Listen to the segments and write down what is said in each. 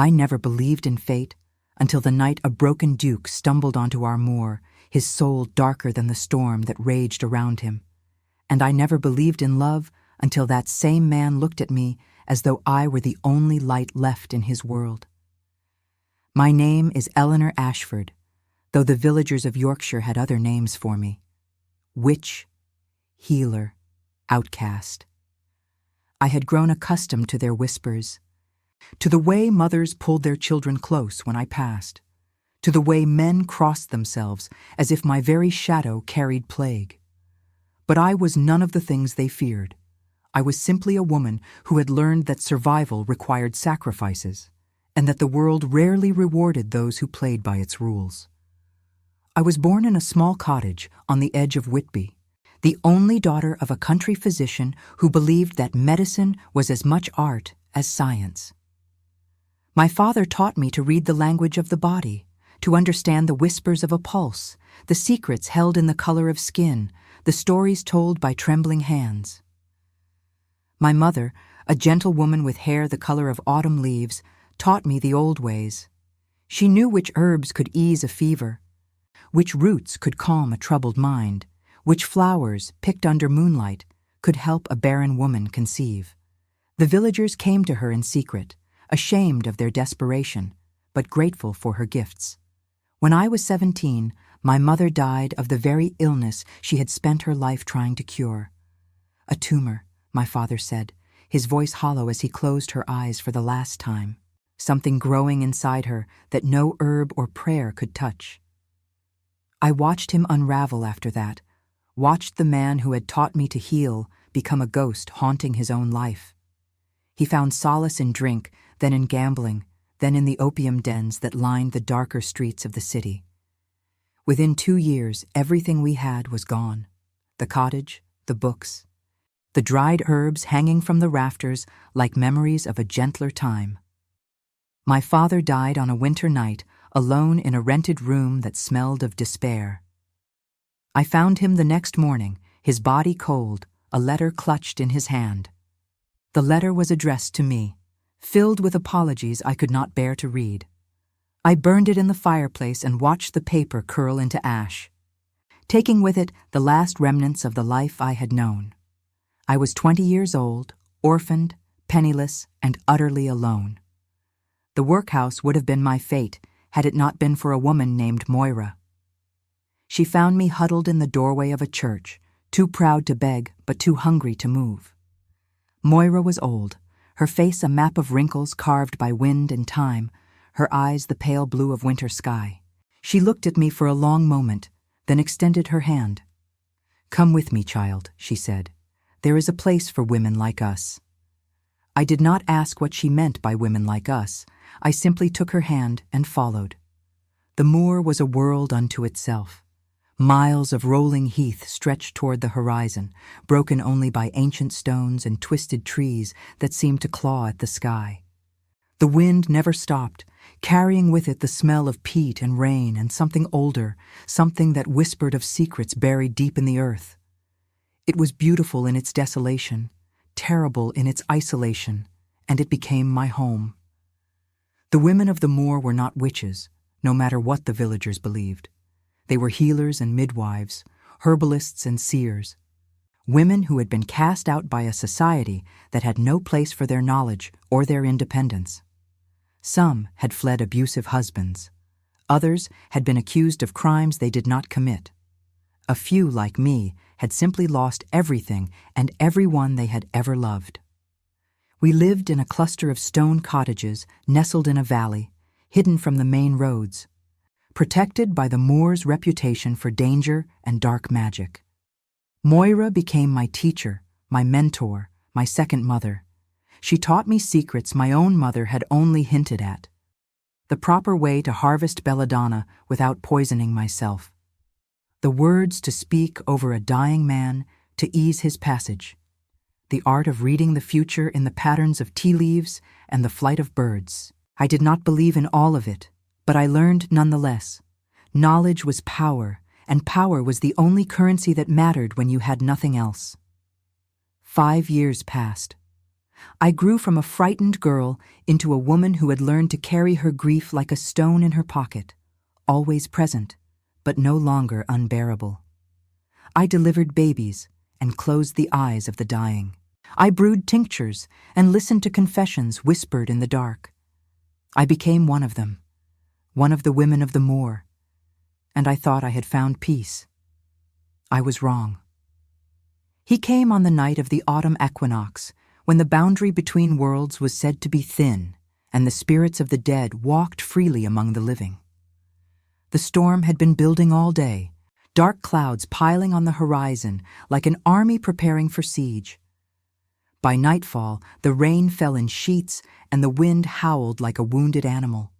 I never believed in fate until the night a broken duke stumbled onto our moor, his soul darker than the storm that raged around him. And I never believed in love until that same man looked at me as though I were the only light left in his world. My name is Eleanor Ashford, though the villagers of Yorkshire had other names for me. Witch, healer, outcast. I had grown accustomed to their whispers, to the way mothers pulled their children close when I passed, to the way men crossed themselves as if my very shadow carried plague. But I was none of the things they feared. I was simply a woman who had learned that survival required sacrifices, and that the world rarely rewarded those who played by its rules. I was born in a small cottage on the edge of Whitby, the only daughter of a country physician who believed that medicine was as much art as science. My father taught me to read the language of the body, to understand the whispers of a pulse, the secrets held in the color of skin, the stories told by trembling hands. My mother, a gentle woman with hair the color of autumn leaves, taught me the old ways. She knew which herbs could ease a fever, which roots could calm a troubled mind, which flowers, picked under moonlight, could help a barren woman conceive. The villagers came to her in secret, ashamed of their desperation, but grateful for her gifts. When I was 17, my mother died of the very illness she had spent her life trying to cure. A tumor, my father said, his voice hollow as he closed her eyes for the last time. Something growing inside her that no herb or prayer could touch. I watched him unravel after that, watched the man who had taught me to heal become a ghost haunting his own life. He found solace in drink, then in gambling, then in the opium dens that lined the darker streets of the city. Within 2 years, everything we had was gone. The cottage, the books, the dried herbs hanging from the rafters like memories of a gentler time. My father died on a winter night, alone in a rented room that smelled of despair. I found him the next morning, his body cold, a letter clutched in his hand. The letter was addressed to me, filled with apologies I could not bear to read. I burned it in the fireplace and watched the paper curl into ash, taking with it the last remnants of the life I had known. I was 20 years old, orphaned, penniless, and utterly alone. The workhouse would have been my fate had it not been for a woman named Moira. She found me huddled in the doorway of a church, too proud to beg but too hungry to move. Moira was old, her face a map of wrinkles carved by wind and time, her eyes the pale blue of winter sky. She looked at me for a long moment, then extended her hand. "Come with me, child," she said. "There is a place for women like us." I did not ask what she meant by women like us. I simply took her hand and followed. The moor was a world unto itself. Miles of rolling heath stretched toward the horizon, broken only by ancient stones and twisted trees that seemed to claw at the sky. The wind never stopped, carrying with it the smell of peat and rain and something older, something that whispered of secrets buried deep in the earth. It was beautiful in its desolation, terrible in its isolation, and it became my home. The women of the moor were not witches, no matter what the villagers believed. They were healers and midwives, herbalists and seers, women who had been cast out by a society that had no place for their knowledge or their independence. Some had fled abusive husbands. Others had been accused of crimes they did not commit. A few, like me, had simply lost everything and everyone they had ever loved. We lived in a cluster of stone cottages nestled in a valley, hidden from the main roads, protected by the moor's reputation for danger and dark magic. Moira became my teacher, my mentor, my second mother. She taught me secrets my own mother had only hinted at. The proper way to harvest belladonna without poisoning myself. The words to speak over a dying man to ease his passage. The art of reading the future in the patterns of tea leaves and the flight of birds. I did not believe in all of it, but I learned nonetheless. Knowledge was power, and power was the only currency that mattered when you had nothing else. 5 years passed. I grew from a frightened girl into a woman who had learned to carry her grief like a stone in her pocket, always present, but no longer unbearable. I delivered babies and closed the eyes of the dying. I brewed tinctures and listened to confessions whispered in the dark. I became one of them, one of the women of the Moor, and I thought I had found peace. I was wrong. He came on the night of the autumn equinox, when the boundary between worlds was said to be thin, and the spirits of the dead walked freely among the living. The storm had been building all day, dark clouds piling on the horizon like an army preparing for siege. By nightfall, the rain fell in sheets and the wind howled like a wounded animal.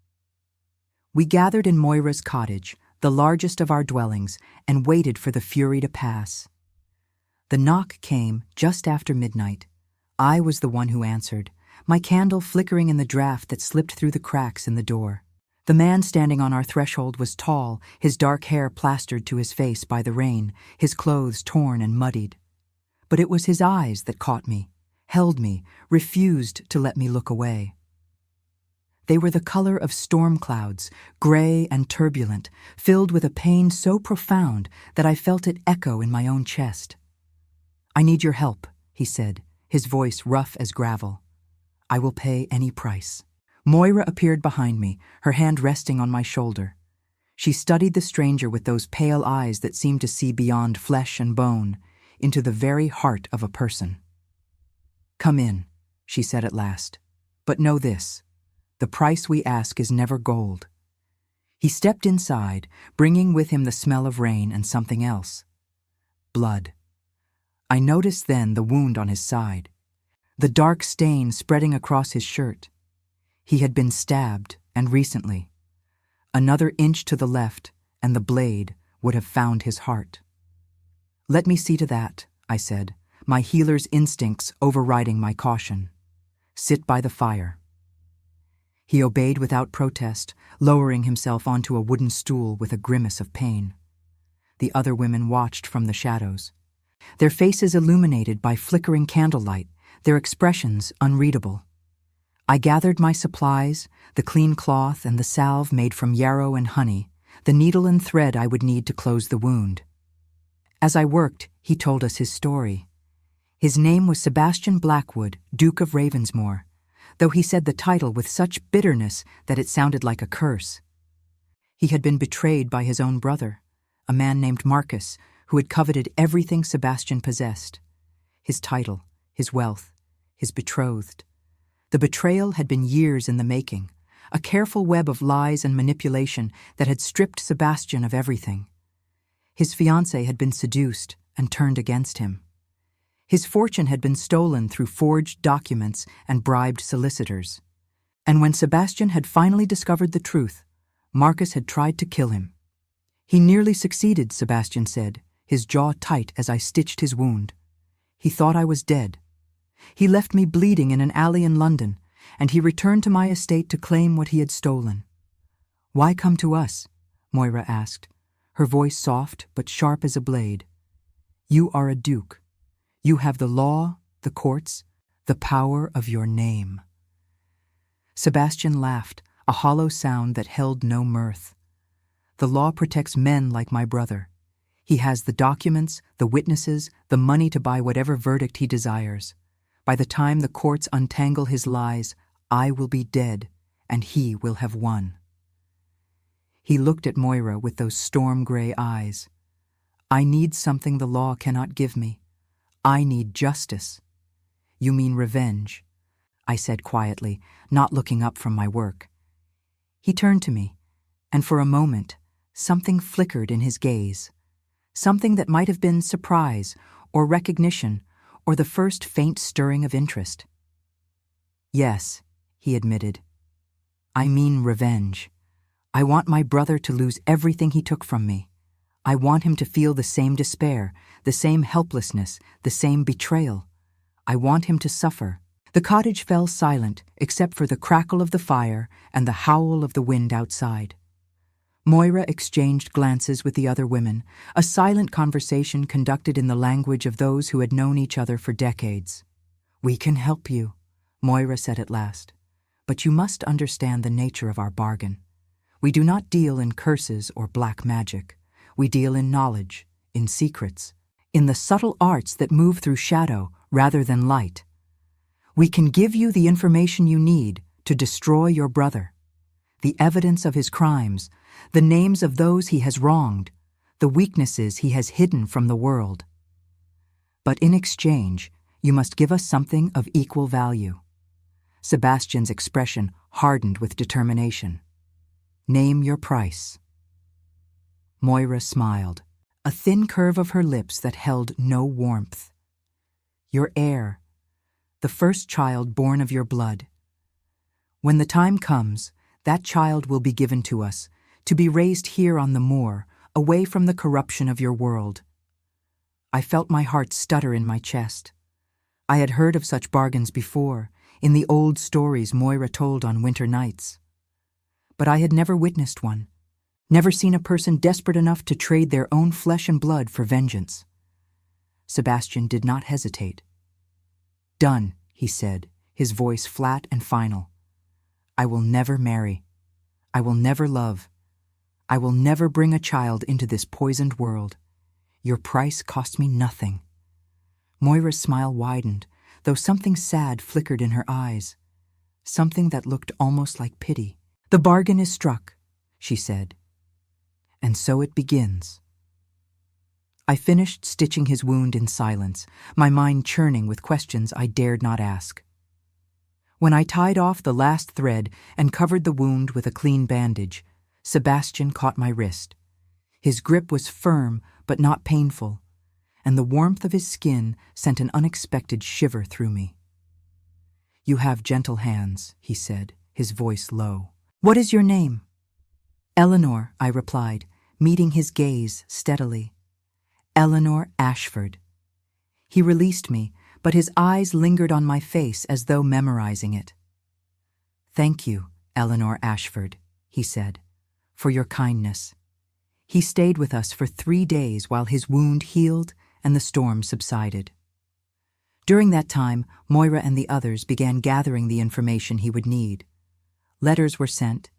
We gathered in Moira's cottage, the largest of our dwellings, and waited for the fury to pass. The knock came just after midnight. I was the one who answered, my candle flickering in the draught that slipped through the cracks in the door. The man standing on our threshold was tall, his dark hair plastered to his face by the rain, his clothes torn and muddied. But it was his eyes that caught me, held me, refused to let me look away. They were the color of storm clouds, gray and turbulent, filled with a pain so profound that I felt it echo in my own chest. "I need your help," he said, his voice rough as gravel. "I will pay any price." Moira appeared behind me, her hand resting on my shoulder. She studied the stranger with those pale eyes that seemed to see beyond flesh and bone, into the very heart of a person. "Come in," she said at last. "But know this, the price we ask is never gold." He stepped inside, bringing with him the smell of rain and something else. Blood. I noticed then the wound on his side, the dark stain spreading across his shirt. He had been stabbed, and recently. Another inch to the left, and the blade would have found his heart. "Let me see to that," I said, my healer's instincts overriding my caution. "Sit by the fire." He obeyed without protest, lowering himself onto a wooden stool with a grimace of pain. The other women watched from the shadows, their faces illuminated by flickering candlelight, their expressions unreadable. I gathered my supplies, the clean cloth and the salve made from yarrow and honey, the needle and thread I would need to close the wound. As I worked, he told us his story. His name was Sebastian Blackwood, Duke of Ravensmoor, though he said the title with such bitterness that it sounded like a curse. He had been betrayed by his own brother, a man named Marcus, who had coveted everything Sebastian possessed. His title, his wealth, his betrothed. The betrayal had been years in the making, a careful web of lies and manipulation that had stripped Sebastian of everything. His fiancée had been seduced and turned against him. His fortune had been stolen through forged documents and bribed solicitors. And when Sebastian had finally discovered the truth, Marcus had tried to kill him. "He nearly succeeded," Sebastian said, his jaw tight as I stitched his wound. "He thought I was dead. He left me bleeding in an alley in London, and he returned to my estate to claim what he had stolen." "Why come to us?" Moira asked, her voice soft but sharp as a blade. "You are a duke. You have the law, the courts, the power of your name." Sebastian laughed, a hollow sound that held no mirth. "The law protects men like my brother. He has the documents, the witnesses, the money to buy whatever verdict he desires. By the time the courts untangle his lies, I will be dead, and he will have won." He looked at Moira with those storm-gray eyes. "I need something the law cannot give me. I need justice." "You mean revenge," I said quietly, not looking up from my work. He turned to me, and for a moment, something flickered in his gaze. Something that might have been surprise, or recognition, or the first faint stirring of interest. "Yes," he admitted. "I mean revenge. I want my brother to lose everything he took from me. I want him to feel the same despair, the same helplessness, the same betrayal. I want him to suffer." The cottage fell silent, except for the crackle of the fire and the howl of the wind outside. Moira exchanged glances with the other women, a silent conversation conducted in the language of those who had known each other for decades. "We can help you," Moira said at last, "but you must understand the nature of our bargain. We do not deal in curses or black magic. We deal in knowledge, in secrets, in the subtle arts that move through shadow rather than light. We can give you the information you need to destroy your brother, the evidence of his crimes, the names of those he has wronged, the weaknesses he has hidden from the world. But in exchange, you must give us something of equal value." Sebastian's expression hardened with determination. "Name your price." Moira smiled, a thin curve of her lips that held no warmth. "Your heir, the first child born of your blood. When the time comes, that child will be given to us, to be raised here on the moor, away from the corruption of your world." I felt my heart stutter in my chest. I had heard of such bargains before, in the old stories Moira told on winter nights. But I had never witnessed one, never seen a person desperate enough to trade their own flesh and blood for vengeance. Sebastian did not hesitate. "Done," he said, his voice flat and final. "I will never marry. I will never love. I will never bring a child into this poisoned world. Your price cost me nothing." Moira's smile widened, though something sad flickered in her eyes, something that looked almost like pity. "The bargain is struck," she said. "And so it begins." I finished stitching his wound in silence, my mind churning with questions I dared not ask. When I tied off the last thread and covered the wound with a clean bandage, Sebastian caught my wrist. His grip was firm but not painful, and the warmth of his skin sent an unexpected shiver through me. "You have gentle hands," he said, his voice low. "What is your name?" "Eleanor," I replied, meeting his gaze steadily. "Eleanor Ashford." He released me, but his eyes lingered on my face as though memorizing it. "Thank you, Eleanor Ashford," he said, "for your kindness." He stayed with us for 3 days while his wound healed and the storm subsided. During that time, Moira and the others began gathering the information he would need. Letters were sent,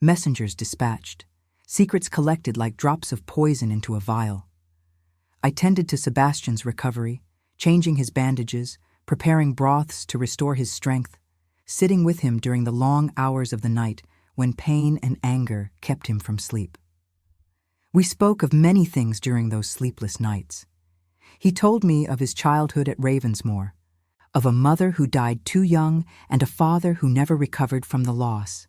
messengers dispatched, secrets collected like drops of poison into a vial. I tended to Sebastian's recovery, changing his bandages, preparing broths to restore his strength, sitting with him during the long hours of the night when pain and anger kept him from sleep. We spoke of many things during those sleepless nights. He told me of his childhood at Ravensmoor, of a mother who died too young and a father who never recovered from the loss.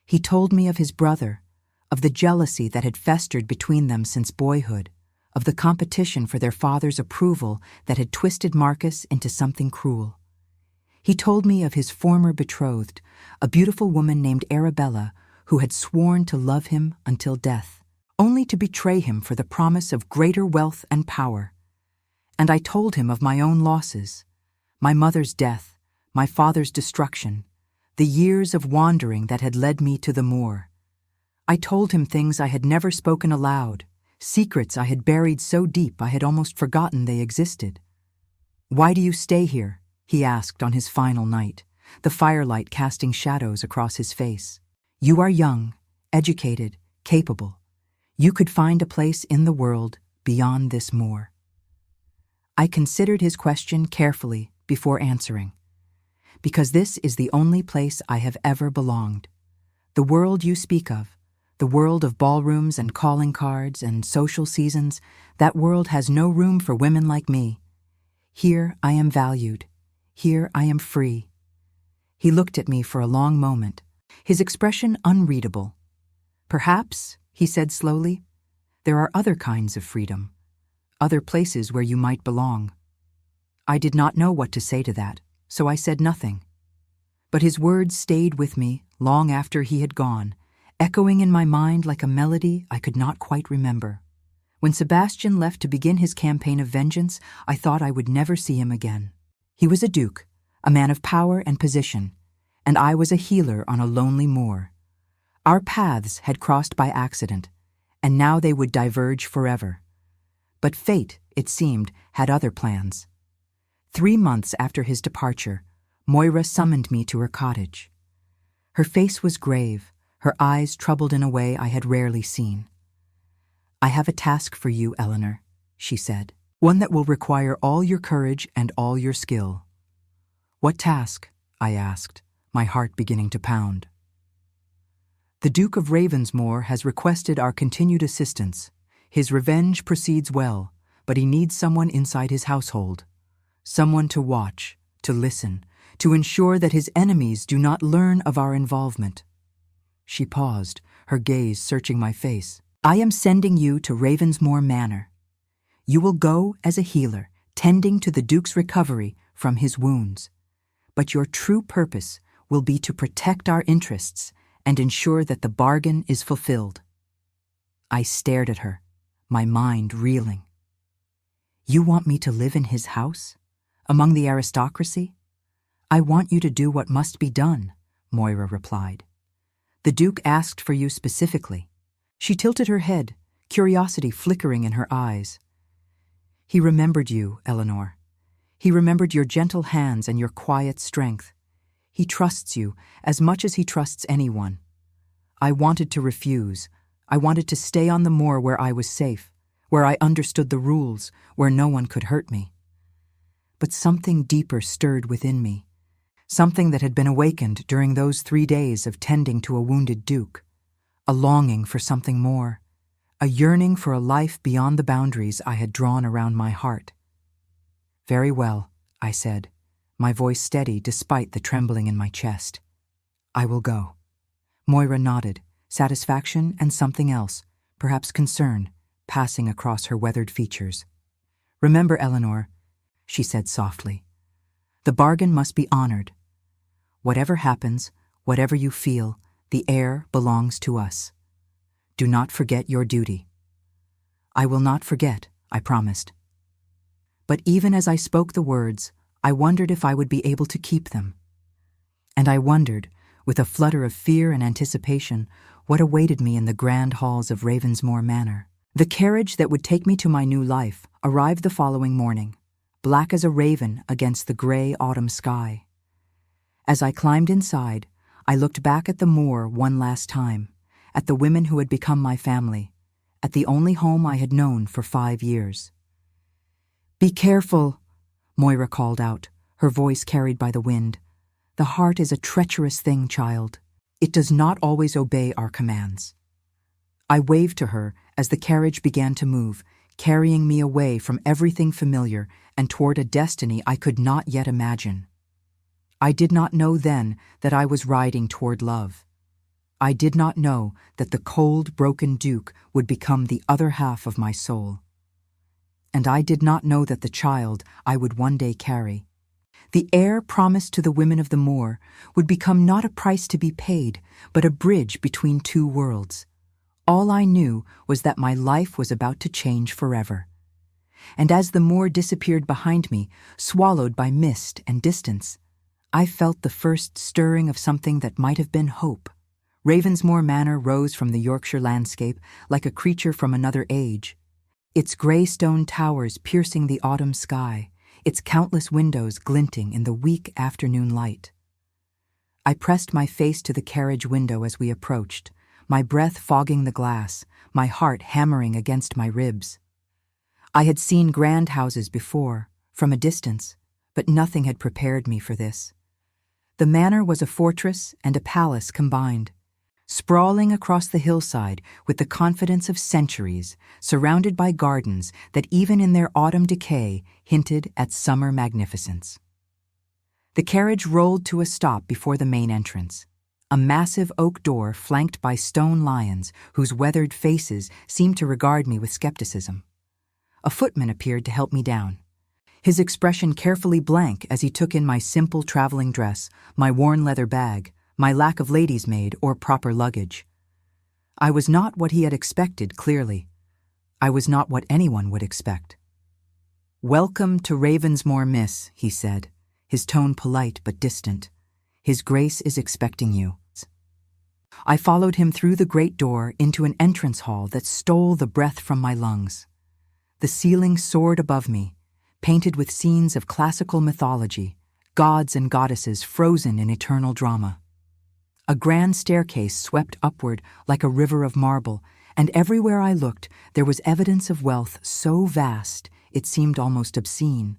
He told me of his brother, of the jealousy that had festered between them since boyhood, of the competition for their father's approval that had twisted Marcus into something cruel. He told me of his former betrothed, a beautiful woman named Arabella, who had sworn to love him until death, only to betray him for the promise of greater wealth and power. And I told him of my own losses, my mother's death, my father's destruction, the years of wandering that had led me to the moor. I told him things I had never spoken aloud, secrets I had buried so deep I had almost forgotten they existed. "Why do you stay here?" he asked on his final night, the firelight casting shadows across his face. "You are young, educated, capable. You could find a place in the world beyond this moor." I considered his question carefully before answering. "Because this is the only place I have ever belonged. The world you speak of, the world of ballrooms and calling cards and social seasons, that world has no room for women like me. Here I am valued. Here I am free." He looked at me for a long moment, his expression unreadable. "Perhaps," he said slowly, "there are other kinds of freedom, other places where you might belong." I did not know what to say to that, so I said nothing. But his words stayed with me long after he had gone, echoing in my mind like a melody I could not quite remember. When Sebastian left to begin his campaign of vengeance, I thought I would never see him again. He was a duke, a man of power and position, and I was a healer on a lonely moor. Our paths had crossed by accident, and now they would diverge forever. But fate, it seemed, had other plans. 3 months after his departure, Moira summoned me to her cottage. Her face was grave, her eyes troubled in a way I had rarely seen. "I have a task for you, Eleanor," she said. "One that will require all your courage and all your skill." "What task?" I asked, my heart beginning to pound. "The Duke of Ravensmoor has requested our continued assistance. His revenge proceeds well, but he needs someone inside his household. Someone to watch, to listen, to ensure that his enemies do not learn of our involvement." She paused, her gaze searching my face. "I am sending you to Ravensmoor Manor. You will go as a healer, tending to the Duke's recovery from his wounds. But your true purpose will be to protect our interests and ensure that the bargain is fulfilled." I stared at her, my mind reeling. "You want me to live in his house? Among the aristocracy?" "I want you to do what must be done," Moira replied. "The Duke asked for you specifically." She tilted her head, curiosity flickering in her eyes. "He remembered you, Eleanor. He remembered your gentle hands and your quiet strength. He trusts you as much as he trusts anyone. I wanted to refuse. I wanted to stay on the moor where I was safe, where I understood the rules, where no one could hurt me. But something deeper stirred within me, something that had been awakened during those 3 days of tending to a wounded duke, a longing for something more, a yearning for a life beyond the boundaries I had drawn around my heart. "Very well," I said, my voice steady despite the trembling in my chest. "I will go." Moira nodded, satisfaction and something else, perhaps concern, passing across her weathered features. "Remember, Eleanor," she said softly, "the bargain must be honored. Whatever happens, whatever you feel, the heir belongs to us. Do not forget your duty." "I will not forget," I promised. But even as I spoke the words, I wondered if I would be able to keep them. And I wondered, with a flutter of fear and anticipation, what awaited me in the grand halls of Ravensmoor Manor. The carriage that would take me to my new life arrived the following morning, black as a raven against the gray autumn sky. As I climbed inside, I looked back at the moor one last time, at the women who had become my family, at the only home I had known for 5 years. "Be careful," Moira called out, her voice carried by the wind. "The heart is a treacherous thing, child. It does not always obey our commands." I waved to her as the carriage began to move, carrying me away from everything familiar and toward a destiny I could not yet imagine. I did not know then that I was riding toward love. I did not know that the cold, broken Duke would become the other half of my soul. And I did not know that the child I would one day carry, the heir promised to the women of the moor, would become not a price to be paid, but a bridge between 2 worlds. All I knew was that my life was about to change forever. And as the moor disappeared behind me, swallowed by mist and distance, I felt the first stirring of something that might have been hope. Ravensmoor Manor rose from the Yorkshire landscape like a creature from another age, its grey stone towers piercing the autumn sky, its countless windows glinting in the weak afternoon light. I pressed my face to the carriage window as we approached, my breath fogging the glass, my heart hammering against my ribs. I had seen grand houses before, from a distance, but nothing had prepared me for this. The manor was a fortress and a palace combined, sprawling across the hillside with the confidence of centuries, surrounded by gardens that even in their autumn decay hinted at summer magnificence. The carriage rolled to a stop before the main entrance, a massive oak door flanked by stone lions whose weathered faces seemed to regard me with skepticism. A footman appeared to help me down, his expression carefully blank as he took in my simple traveling dress, my worn leather bag, my lack of lady's maid or proper luggage. I was not what he had expected, clearly. I was not what anyone would expect. "Welcome to Ravensmoor, miss," he said, his tone polite but distant. "His Grace is expecting you." I followed him through the great door into an entrance hall that stole the breath from my lungs. The ceiling soared above me, painted with scenes of classical mythology, gods and goddesses frozen in eternal drama. A grand staircase swept upward like a river of marble, and everywhere I looked there was evidence of wealth so vast it seemed almost obscene.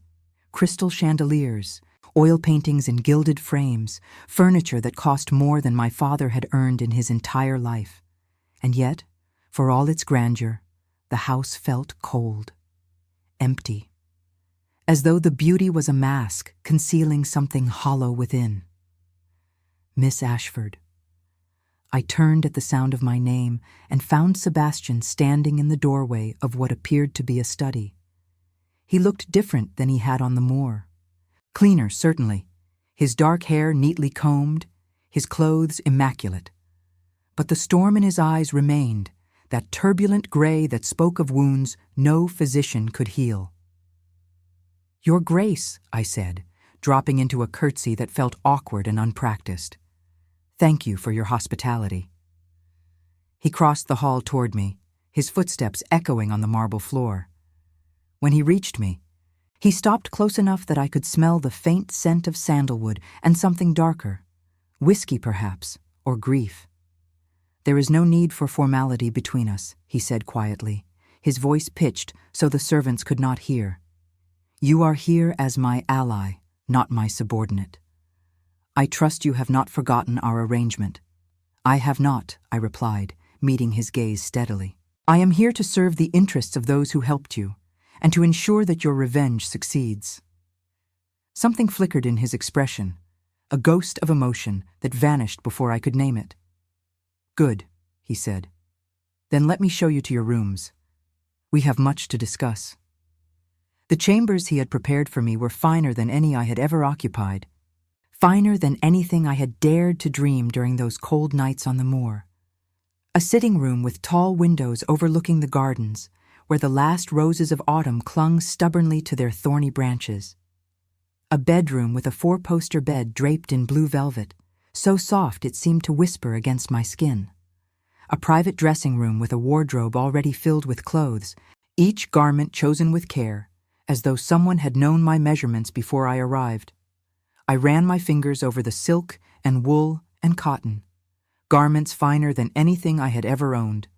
Crystal chandeliers, oil paintings in gilded frames, furniture that cost more than my father had earned in his entire life. And yet, for all its grandeur, the house felt cold, empty, as though the beauty was a mask concealing something hollow within. Miss Ashford. I turned at the sound of my name and found Sebastian standing in the doorway of what appeared to be a study. He looked different than he had on the moor. Cleaner, certainly, his dark hair neatly combed, his clothes immaculate. But the storm in his eyes remained, that turbulent gray that spoke of wounds no physician could heal. "Your Grace," I said, dropping into a curtsy that felt awkward and unpracticed. "Thank you for your hospitality." He crossed the hall toward me, his footsteps echoing on the marble floor. When he reached me, he stopped close enough that I could smell the faint scent of sandalwood and something darker, whiskey perhaps, or grief. "There is no need for formality between us," he said quietly, his voice pitched so the servants could not hear. "You are here as my ally, not my subordinate. I trust you have not forgotten our arrangement." "I have not," I replied, meeting his gaze steadily. "I am here to serve the interests of those who helped you, and to ensure that your revenge succeeds." Something flickered in his expression, a ghost of emotion that vanished before I could name it. "Good," he said. "Then let me show you to your rooms. We have much to discuss." The chambers he had prepared for me were finer than any I had ever occupied, finer than anything I had dared to dream during those cold nights on the moor. A sitting room with tall windows overlooking the gardens, where the last roses of autumn clung stubbornly to their thorny branches. A bedroom with a four-poster bed draped in blue velvet, so soft it seemed to whisper against my skin. A private dressing room with a wardrobe already filled with clothes, each garment chosen with care, as though someone had known my measurements before I arrived. I ran my fingers over the silk and wool and cotton, garments finer than anything I had ever owned,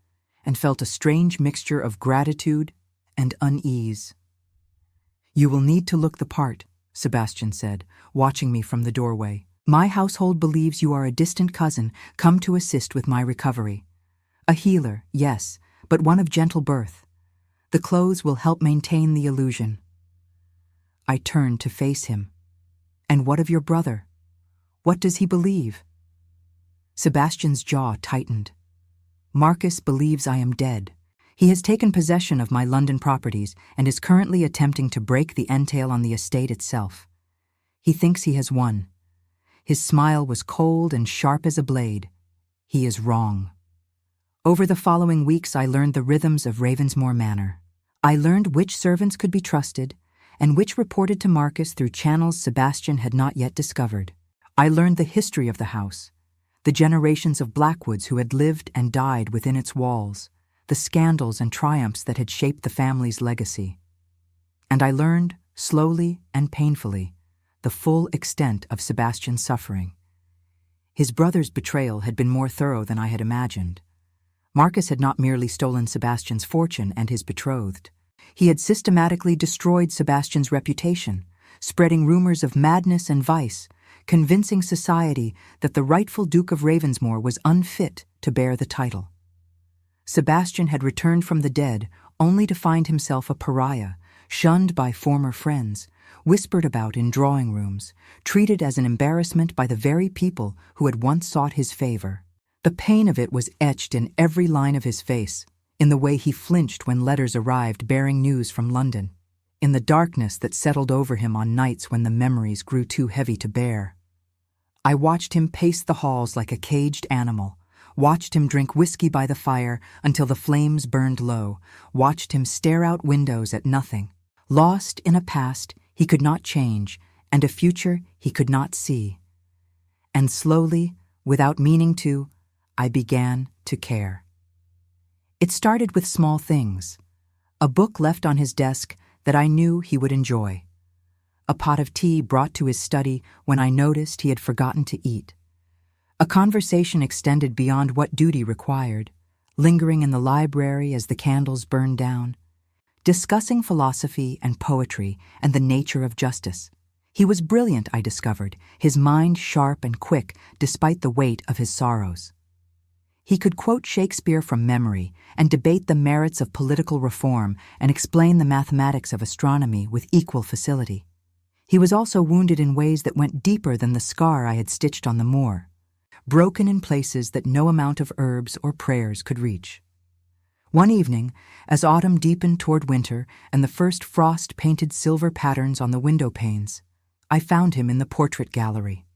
and felt a strange mixture of gratitude and unease. "You will need to look the part," Sebastian said, watching me from the doorway. "My household believes you are a distant cousin come to assist with my recovery. A healer, yes, but one of gentle birth. The clothes will help maintain the illusion." I turned to face him. "And what of your brother? What does he believe?" Sebastian's jaw tightened. "Marcus believes I am dead. He has taken possession of my London properties and is currently attempting to break the entail on the estate itself. He thinks he has won. His smile was cold and sharp as a blade. He is wrong." Over the following weeks I learned the rhythms of Ravensmoor Manor. I learned which servants could be trusted and which reported to Marcus through channels Sebastian had not yet discovered. I learned the history of the house, the generations of Blackwoods who had lived and died within its walls, the scandals and triumphs that had shaped the family's legacy. And I learned, slowly and painfully, the full extent of Sebastian's suffering. His brother's betrayal had been more thorough than I had imagined. Marcus had not merely stolen Sebastian's fortune and his betrothed. He had systematically destroyed Sebastian's reputation, spreading rumors of madness and vice, convincing society that the rightful Duke of Ravensmoor was unfit to bear the title. Sebastian had returned from the dead only to find himself a pariah, shunned by former friends, whispered about in drawing rooms, treated as an embarrassment by the very people who had once sought his favor. The pain of it was etched in every line of his face, in the way he flinched when letters arrived bearing news from London, in the darkness that settled over him on nights when the memories grew too heavy to bear. I watched him pace the halls like a caged animal, watched him drink whiskey by the fire until the flames burned low, watched him stare out windows at nothing, lost in a past he could not change and a future he could not see. And slowly, without meaning to, I began to care. It started with small things. A book left on his desk that I knew he would enjoy. a pot of tea brought to his study when I noticed he had forgotten to eat. A conversation extended beyond what duty required, lingering in the library as the candles burned down, discussing philosophy and poetry and the nature of justice. He was brilliant, I discovered, his mind sharp and quick despite the weight of his sorrows. He could quote Shakespeare from memory and debate the merits of political reform and explain the mathematics of astronomy with equal facility. He was also wounded in ways that went deeper than the scar I had stitched on the moor, broken in places that no amount of herbs or prayers could reach. One evening, as autumn deepened toward winter and the first frost painted silver patterns on the window panes, I found him in the portrait gallery.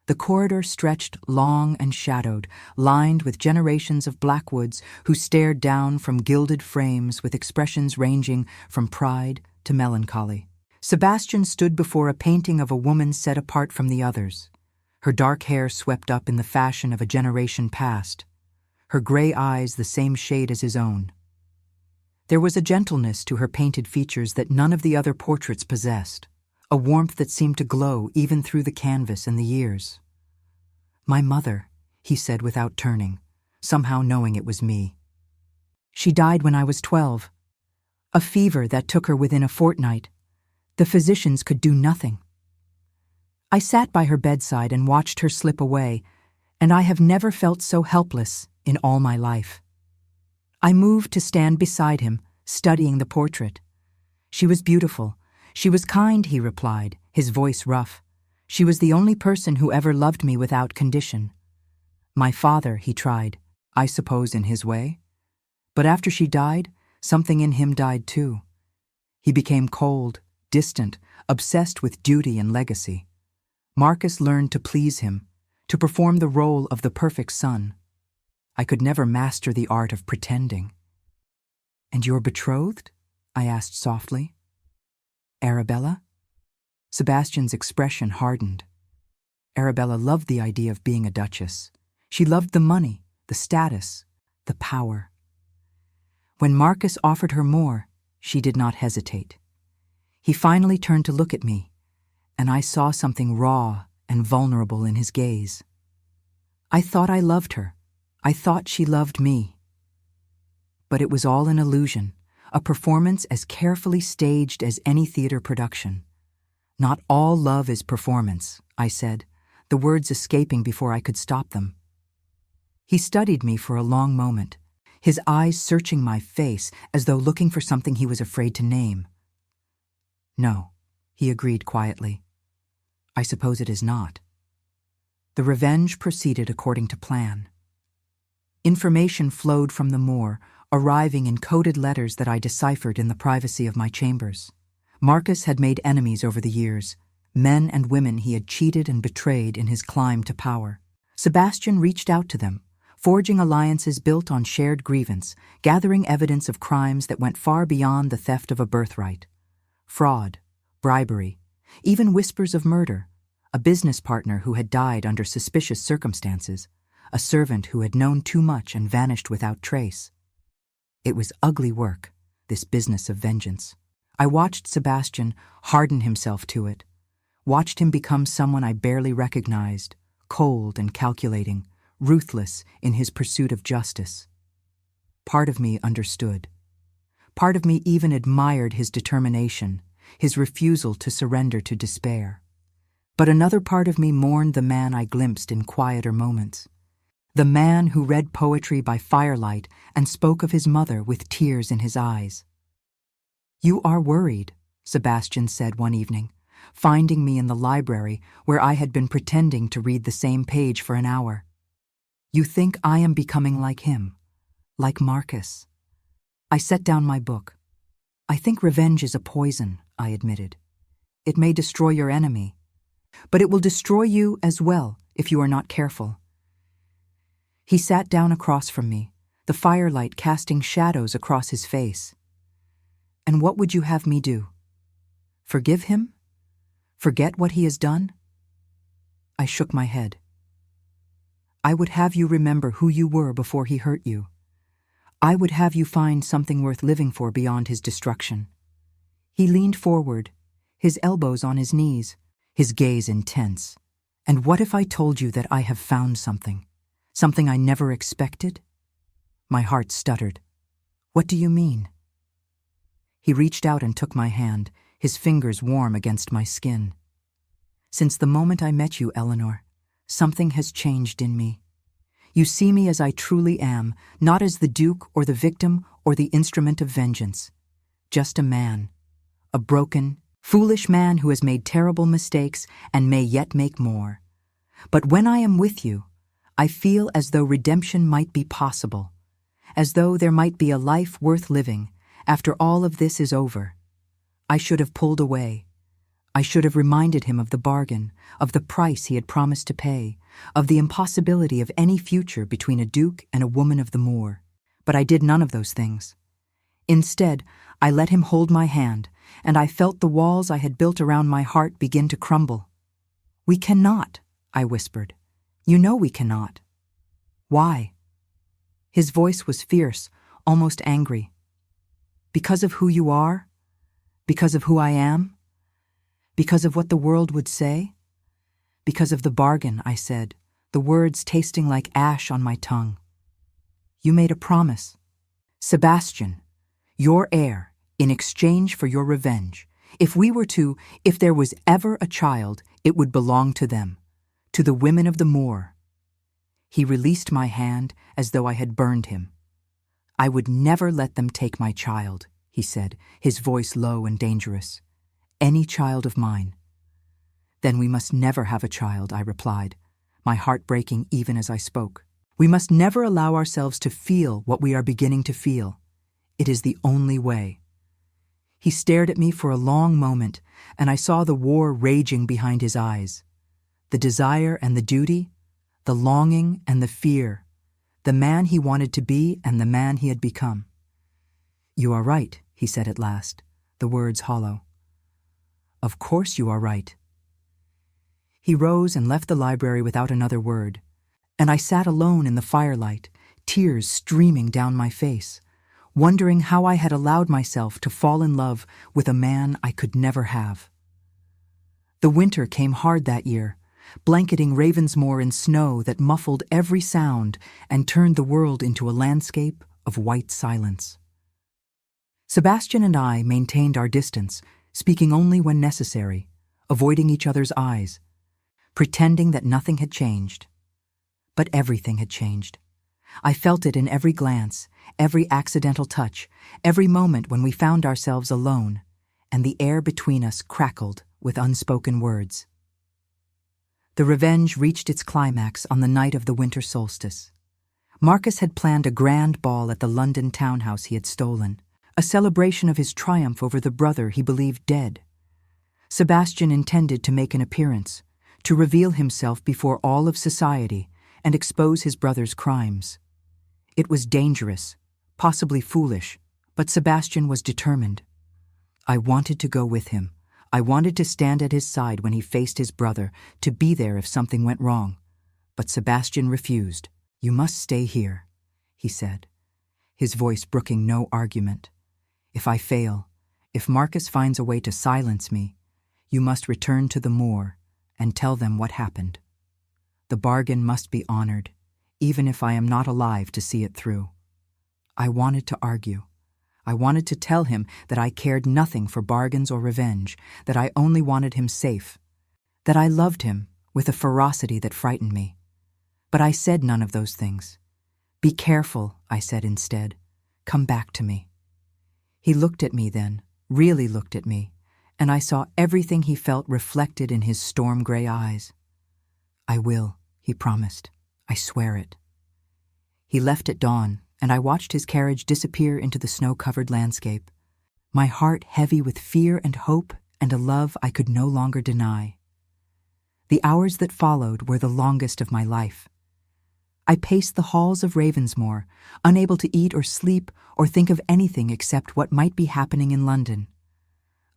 The corridor stretched long and shadowed, lined with generations of Blackwoods who stared down from gilded frames with expressions ranging from pride to melancholy. Sebastian stood before a painting of a woman set apart from the others, her dark hair swept up in the fashion of a generation past, her gray eyes the same shade as his own. There was a gentleness to her painted features that none of the other portraits possessed, a warmth that seemed to glow even through the canvas and the years. "My mother," he said without turning, somehow knowing it was me. "She died when I was 12. A fever that took her within a fortnight. The physicians could do nothing." I sat by her bedside and watched her slip away, and I have never felt so helpless in all my life. I moved to stand beside him, studying the portrait. "She was beautiful. She was kind," he replied, his voice rough. "She was the only person who ever loved me without condition. My father," he tried, I suppose in his way. But after she died, something in him died too. He became cold, distant, obsessed with duty and legacy. Marcus learned to please him, to perform the role of the perfect son. I could never master the art of pretending. "And you're betrothed?" I asked softly. "Arabella?" Sebastian's expression hardened. Arabella loved the idea of being a duchess. She loved the money, the status, the power. When Marcus offered her more, she did not hesitate. He finally turned to look at me, and I saw something raw and vulnerable in his gaze. I thought I loved her. I thought she loved me. But it was all an illusion, a performance as carefully staged as any theater production. "Not all love is performance," I said, the words escaping before I could stop them. He studied me for a long moment, his eyes searching my face as though looking for something he was afraid to name. "No," he agreed quietly. "I suppose it is not." The revenge proceeded according to plan. Information flowed from the moor, arriving in coded letters that I deciphered in the privacy of my chambers. Marcus had made enemies over the years, men and women he had cheated and betrayed in his climb to power. Sebastian reached out to them, forging alliances built on shared grievance, gathering evidence of crimes that went far beyond the theft of a birthright. Fraud, bribery, even whispers of murder, a business partner who had died under suspicious circumstances, a servant who had known too much and vanished without trace. It was ugly work, this business of vengeance. I watched Sebastian harden himself to it, watched him become someone I barely recognized, cold and calculating, ruthless in his pursuit of justice. Part of me understood. Part of me even admired his determination, his refusal to surrender to despair. But another part of me mourned the man I glimpsed in quieter moments. The man who read poetry by firelight and spoke of his mother with tears in his eyes. "You are worried," Sebastian said one evening, finding me in the library where I had been pretending to read the same page for an hour. "You think I am becoming like him, like Marcus." I set down my book. "I think revenge is a poison," I admitted. "It may destroy your enemy, but it will destroy you as well if you are not careful." He sat down across from me, the firelight casting shadows across his face. "And what would you have me do? Forgive him? Forget what he has done?" I shook my head. "I would have you remember who you were before he hurt you. I would have you find something worth living for beyond his destruction." He leaned forward, his elbows on his knees, his gaze intense. "And what if I told you that I have found something? Something I never expected?" My heart stuttered. "What do you mean?" He reached out and took my hand, his fingers warm against my skin. "Since the moment I met you, Eleanor, something has changed in me. You see me as I truly am, not as the duke or the victim or the instrument of vengeance. Just a man, a broken, foolish man who has made terrible mistakes and may yet make more. But when I am with you, I feel as though redemption might be possible, as though there might be a life worth living after all of this is over. I should have pulled away. I should have reminded him of the bargain, of the price he had promised to pay, of the impossibility of any future between a duke and a woman of the Moor. But I did none of those things. Instead, I let him hold my hand, and I felt the walls I had built around my heart begin to crumble. "We cannot," I whispered. "You know we cannot." "Why?" His voice was fierce, almost angry. "Because of who you are? Because of who I am? Because of what the world would say?" "Because of the bargain," I said, the words tasting like ash on my tongue. "You made a promise. Sebastian, your heir, in exchange for your revenge. If there was ever a child, it would belong to them, to the women of the Moor." He released my hand as though I had burned him. "I would never let them take my child," he said, his voice low and dangerous. "Any child of mine." "Then we must never have a child," I replied, my heart breaking even as I spoke. "We must never allow ourselves to feel what we are beginning to feel. It is the only way." He stared at me for a long moment, and I saw the war raging behind his eyes. The desire and the duty, the longing and the fear, the man he wanted to be and the man he had become. "You are right," he said at last, the words hollow. "Of course you are right." He rose and left the library without another word, and I sat alone in the firelight, tears streaming down my face, wondering how I had allowed myself to fall in love with a man I could never have. The winter came hard that year, blanketing Ravensmoor in snow that muffled every sound and turned the world into a landscape of white silence. Sebastian and I maintained our distance, speaking only when necessary, avoiding each other's eyes, pretending that nothing had changed. But everything had changed. I felt it in every glance, every accidental touch, every moment when we found ourselves alone, and the air between us crackled with unspoken words. The revenge reached its climax on the night of the winter solstice. Marcus had planned a grand ball at the London townhouse he had stolen, a celebration of his triumph over the brother he believed dead. Sebastian intended to make an appearance, to reveal himself before all of society and expose his brother's crimes. It was dangerous, possibly foolish, but Sebastian was determined. I wanted to go with him. I wanted to stand at his side when he faced his brother, to be there if something went wrong. But Sebastian refused. "You must stay here," he said, his voice brooking no argument. "If I fail, if Marcus finds a way to silence me, you must return to the Moor and tell them what happened. The bargain must be honored, even if I am not alive to see it through." I wanted to argue. I wanted to tell him that I cared nothing for bargains or revenge, that I only wanted him safe, that I loved him with a ferocity that frightened me. But I said none of those things. "Be careful," I said instead. "Come back to me." He looked at me then, really looked at me, and I saw everything he felt reflected in his storm-gray eyes. "I will," he promised. "I swear it." He left at dawn, and I watched his carriage disappear into the snow-covered landscape, my heart heavy with fear and hope and a love I could no longer deny. The hours that followed were the longest of my life. I paced the halls of Ravensmoor, unable to eat or sleep or think of anything except what might be happening in London.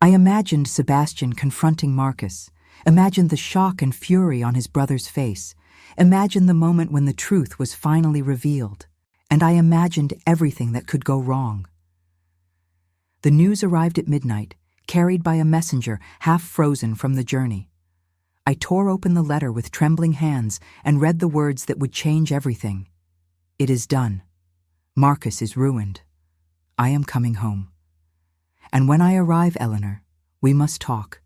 I imagined Sebastian confronting Marcus, imagined the shock and fury on his brother's face, imagined the moment when the truth was finally revealed, and I imagined everything that could go wrong. The news arrived at midnight, carried by a messenger half frozen from the journey. I tore open the letter with trembling hands and read the words that would change everything. It is done. Marcus is ruined. I am coming home. And when I arrive, Eleanor, we must talk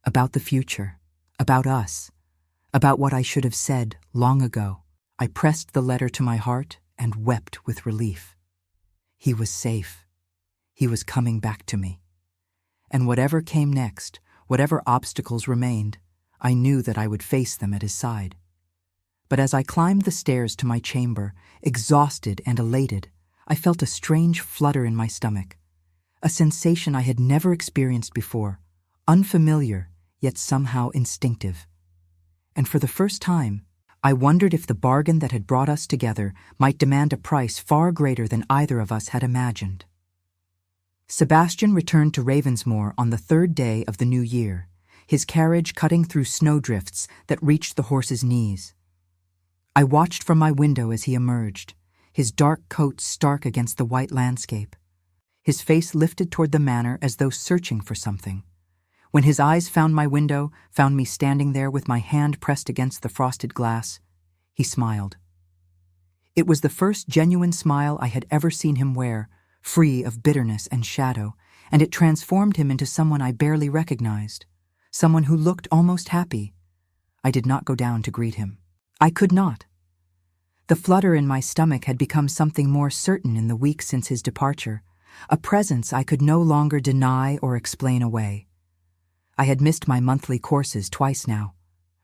about the future, about us, about what I should have said long ago. I pressed the letter to my heart and wept with relief. He was safe. He was coming back to me. And whatever came next, whatever obstacles remained, I knew that I would face them at his side. But as I climbed the stairs to my chamber, exhausted and elated, I felt a strange flutter in my stomach, a sensation I had never experienced before, unfamiliar, yet somehow instinctive. And for the first time, I wondered if the bargain that had brought us together might demand a price far greater than either of us had imagined. Sebastian returned to Ravensmoor on the third day of the new year, his carriage cutting through snowdrifts that reached the horse's knees. I watched from my window as he emerged, his dark coat stark against the white landscape, his face lifted toward the manor as though searching for something. When his eyes found my window, found me standing there with my hand pressed against the frosted glass, he smiled. It was the first genuine smile I had ever seen him wear, free of bitterness and shadow, and it transformed him into someone I barely recognized, someone who looked almost happy. I did not go down to greet him. I could not. The flutter in my stomach had become something more certain in the weeks since his departure, a presence I could no longer deny or explain away. I had missed my monthly courses twice now.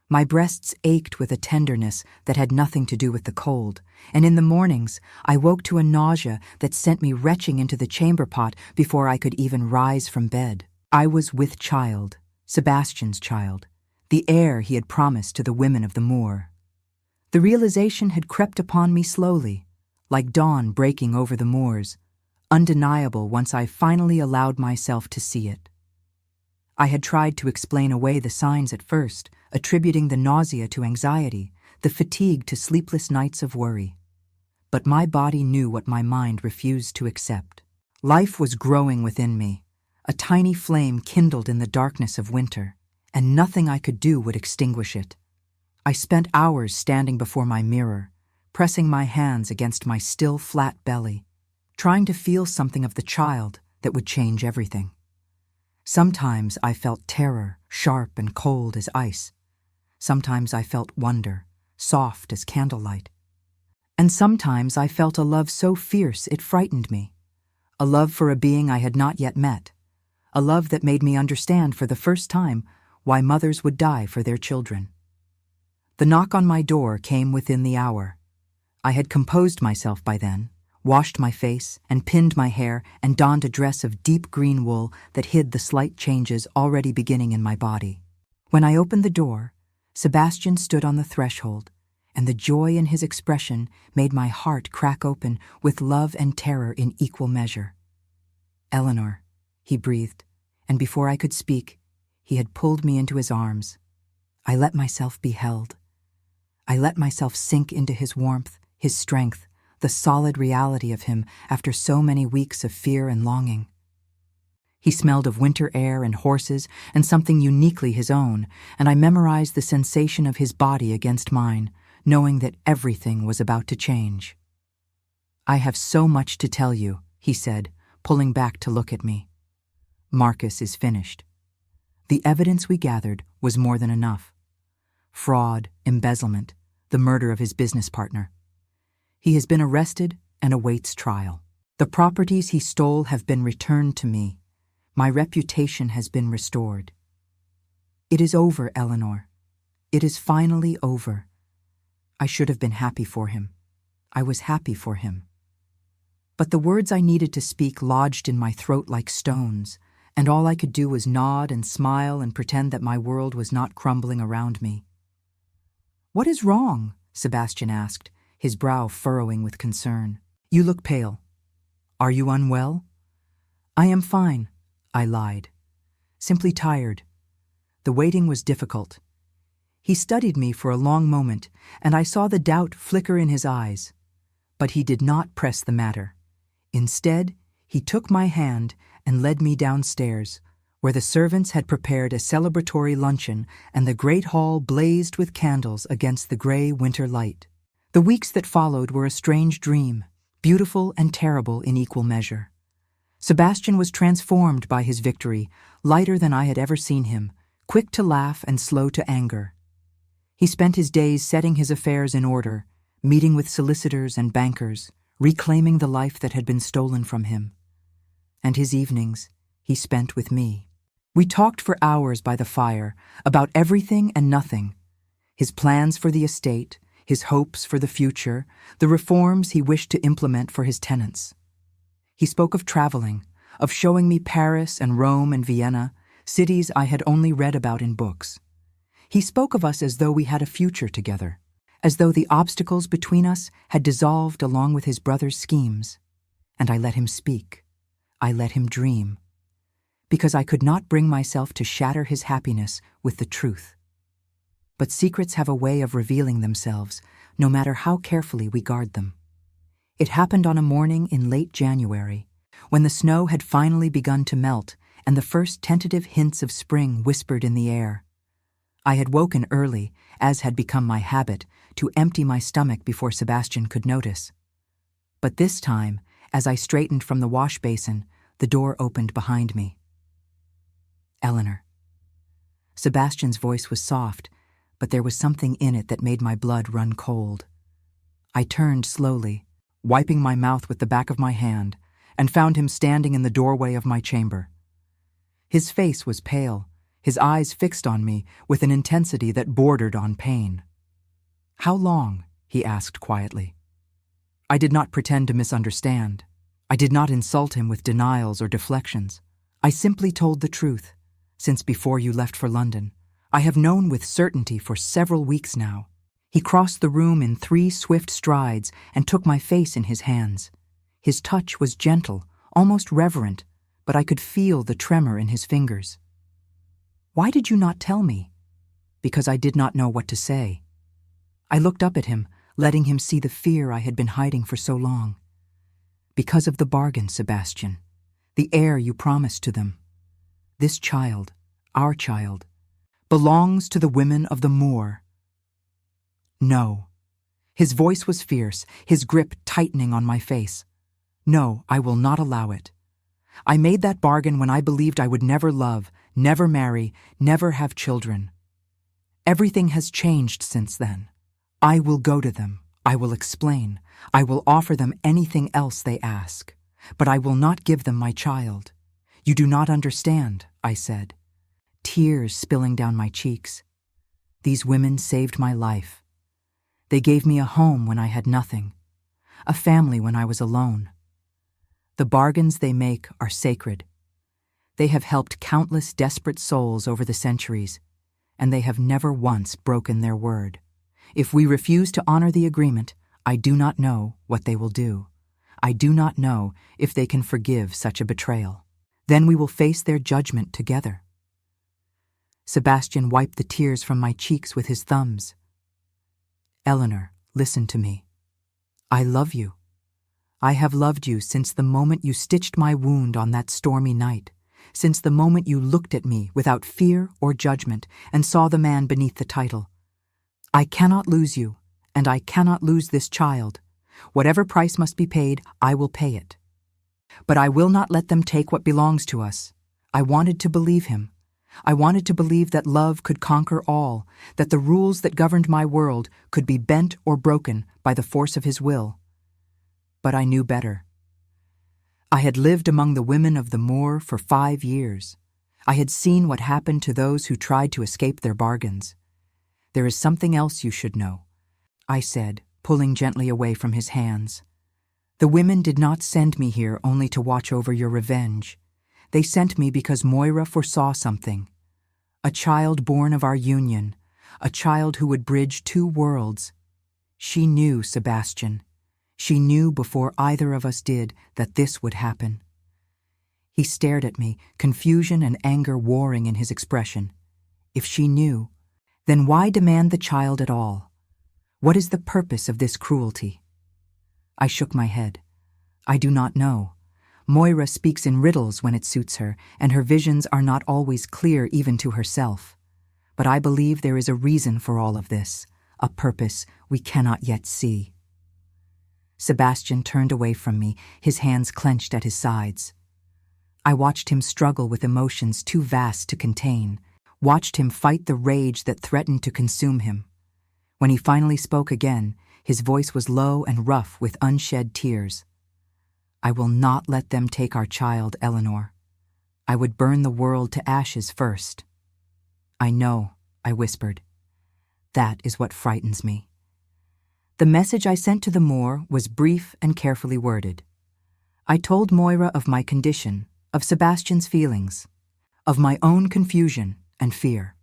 My breasts ached with a tenderness that had nothing to do with the cold, and in the mornings I woke to a nausea that sent me retching into the chamber pot before I could even rise from bed. I was with child, Sebastian's child, the heir he had promised to the women of the Moor. The realization had crept upon me slowly, like dawn breaking over the moors, undeniable once I finally allowed myself to see it. I had tried to explain away the signs at first, attributing the nausea to anxiety, the fatigue to sleepless nights of worry. But my body knew what my mind refused to accept. Life was growing within me, a tiny flame kindled in the darkness of winter, and nothing I could do would extinguish it. I spent hours standing before my mirror, pressing my hands against my still flat belly, trying to feel something of the child that would change everything. Sometimes I felt terror, sharp and cold as ice. Sometimes I felt wonder, soft as candlelight. And sometimes I felt a love so fierce it frightened me. A love for a being I had not yet met. A love that made me understand for the first time why mothers would die for their children. The knock on my door came within the hour. I had composed myself by then, washed my face and pinned my hair and donned a dress of deep green wool that hid the slight changes already beginning in my body. When I opened the door, Sebastian stood on the threshold, and the joy in his expression made my heart crack open with love and terror in equal measure. "Eleanor," he breathed, and before I could speak, he had pulled me into his arms. I let myself be held. I let myself sink into his warmth, his strength, the solid reality of him after so many weeks of fear and longing. He smelled of winter air and horses and something uniquely his own, and I memorized the sensation of his body against mine, knowing that everything was about to change. "I have so much to tell you," he said, pulling back to look at me. "Marcus is finished." The evidence we gathered was more than enough. Fraud, embezzlement, the murder of his business partner. He has been arrested and awaits trial. The properties he stole have been returned to me. My reputation has been restored. It is over, Eleanor. It is finally over. I should have been happy for him. I was happy for him. But the words I needed to speak lodged in my throat like stones, and all I could do was nod and smile and pretend that my world was not crumbling around me. "What is wrong?" Sebastian asked, his brow furrowing with concern. "You look pale. Are you unwell?" "I am fine," I lied. "Simply tired." The waiting was difficult. He studied me for a long moment, and I saw the doubt flicker in his eyes. But he did not press the matter. Instead, he took my hand and led me downstairs, where the servants had prepared a celebratory luncheon and the great hall blazed with candles against the gray winter light. The weeks that followed were a strange dream, beautiful and terrible in equal measure. Sebastian was transformed by his victory, lighter than I had ever seen him, quick to laugh and slow to anger. He spent his days setting his affairs in order, meeting with solicitors and bankers, reclaiming the life that had been stolen from him. And his evenings he spent with me. We talked for hours by the fire, about everything and nothing. His plans for the estate, his hopes for the future, the reforms he wished to implement for his tenants. He spoke of traveling, of showing me Paris and Rome and Vienna, cities I had only read about in books. He spoke of us as though we had a future together, as though the obstacles between us had dissolved along with his brother's schemes. And I let him speak. I let him dream. Because I could not bring myself to shatter his happiness with the truth. But secrets have a way of revealing themselves, no matter how carefully we guard them. It happened on a morning in late January, when the snow had finally begun to melt and the first tentative hints of spring whispered in the air. I had woken early, as had become my habit, to empty my stomach before Sebastian could notice. But this time, as I straightened from the wash basin, the door opened behind me. Eleanor. Sebastian's voice was soft, but there was something in it that made my blood run cold. I turned slowly, wiping my mouth with the back of my hand, and found him standing in the doorway of my chamber. His face was pale, his eyes fixed on me with an intensity that bordered on pain. "How long?" he asked quietly. I did not pretend to misunderstand. I did not insult him with denials or deflections. I simply told the truth. Since before you left for London, I have known with certainty for several weeks now. He crossed the room in 3 swift strides and took my face in his hands. His touch was gentle, almost reverent, but I could feel the tremor in his fingers. "Why did you not tell me?" "Because I did not know what to say." I looked up at him, letting him see the fear I had been hiding for so long. "Because of the bargain, Sebastian, the heir you promised to them. This child, our child, belongs to the women of the Moor." "No." His voice was fierce, his grip tightening on my face. "No, I will not allow it. I made that bargain when I believed I would never love, never marry, never have children. Everything has changed since then. I will go to them. I will explain. I will offer them anything else they ask. But I will not give them my child. You do not understand," I said, tears spilling down my cheeks. "These women saved my life. They gave me a home when I had nothing, a family when I was alone. The bargains they make are sacred. They have helped countless desperate souls over the centuries, and they have never once broken their word. If we refuse to honor the agreement, I do not know what they will do. I do not know if they can forgive such a betrayal. Then we will face their judgment together." Sebastian wiped the tears from my cheeks with his thumbs. "Eleanor, listen to me. I love you. I have loved you since the moment you stitched my wound on that stormy night, since the moment you looked at me without fear or judgment and saw the man beneath the title. I cannot lose you, and I cannot lose this child. Whatever price must be paid, I will pay it. But I will not let them take what belongs to us. I wanted to believe him. I wanted to believe that love could conquer all, that the rules that governed my world could be bent or broken by the force of his will. But I knew better. I had lived among the women of the Moor for 5 years. I had seen what happened to those who tried to escape their bargains. "There is something else you should know," I said, pulling gently away from his hands. "The women did not send me here only to watch over your revenge. They sent me because Moira foresaw something. A child born of our union, a child who would bridge 2 worlds. She knew, Sebastian. She knew before either of us did that this would happen." He stared at me, confusion and anger warring in his expression. If she knew, then why demand the child at all? What is the purpose of this cruelty? I shook my head. "I do not know. Moira speaks in riddles when it suits her, and her visions are not always clear even to herself. But I believe there is a reason for all of this, a purpose we cannot yet see." Sebastian turned away from me, his hands clenched at his sides. I watched him struggle with emotions too vast to contain, watched him fight the rage that threatened to consume him. When he finally spoke again, his voice was low and rough with unshed tears. "I will not let them take our child, Eleanor. I would burn the world to ashes first." "I know," I whispered. "That is what frightens me." The message I sent to the Moor was brief and carefully worded. I told Moira of my condition, of Sebastian's feelings, of my own confusion and fear.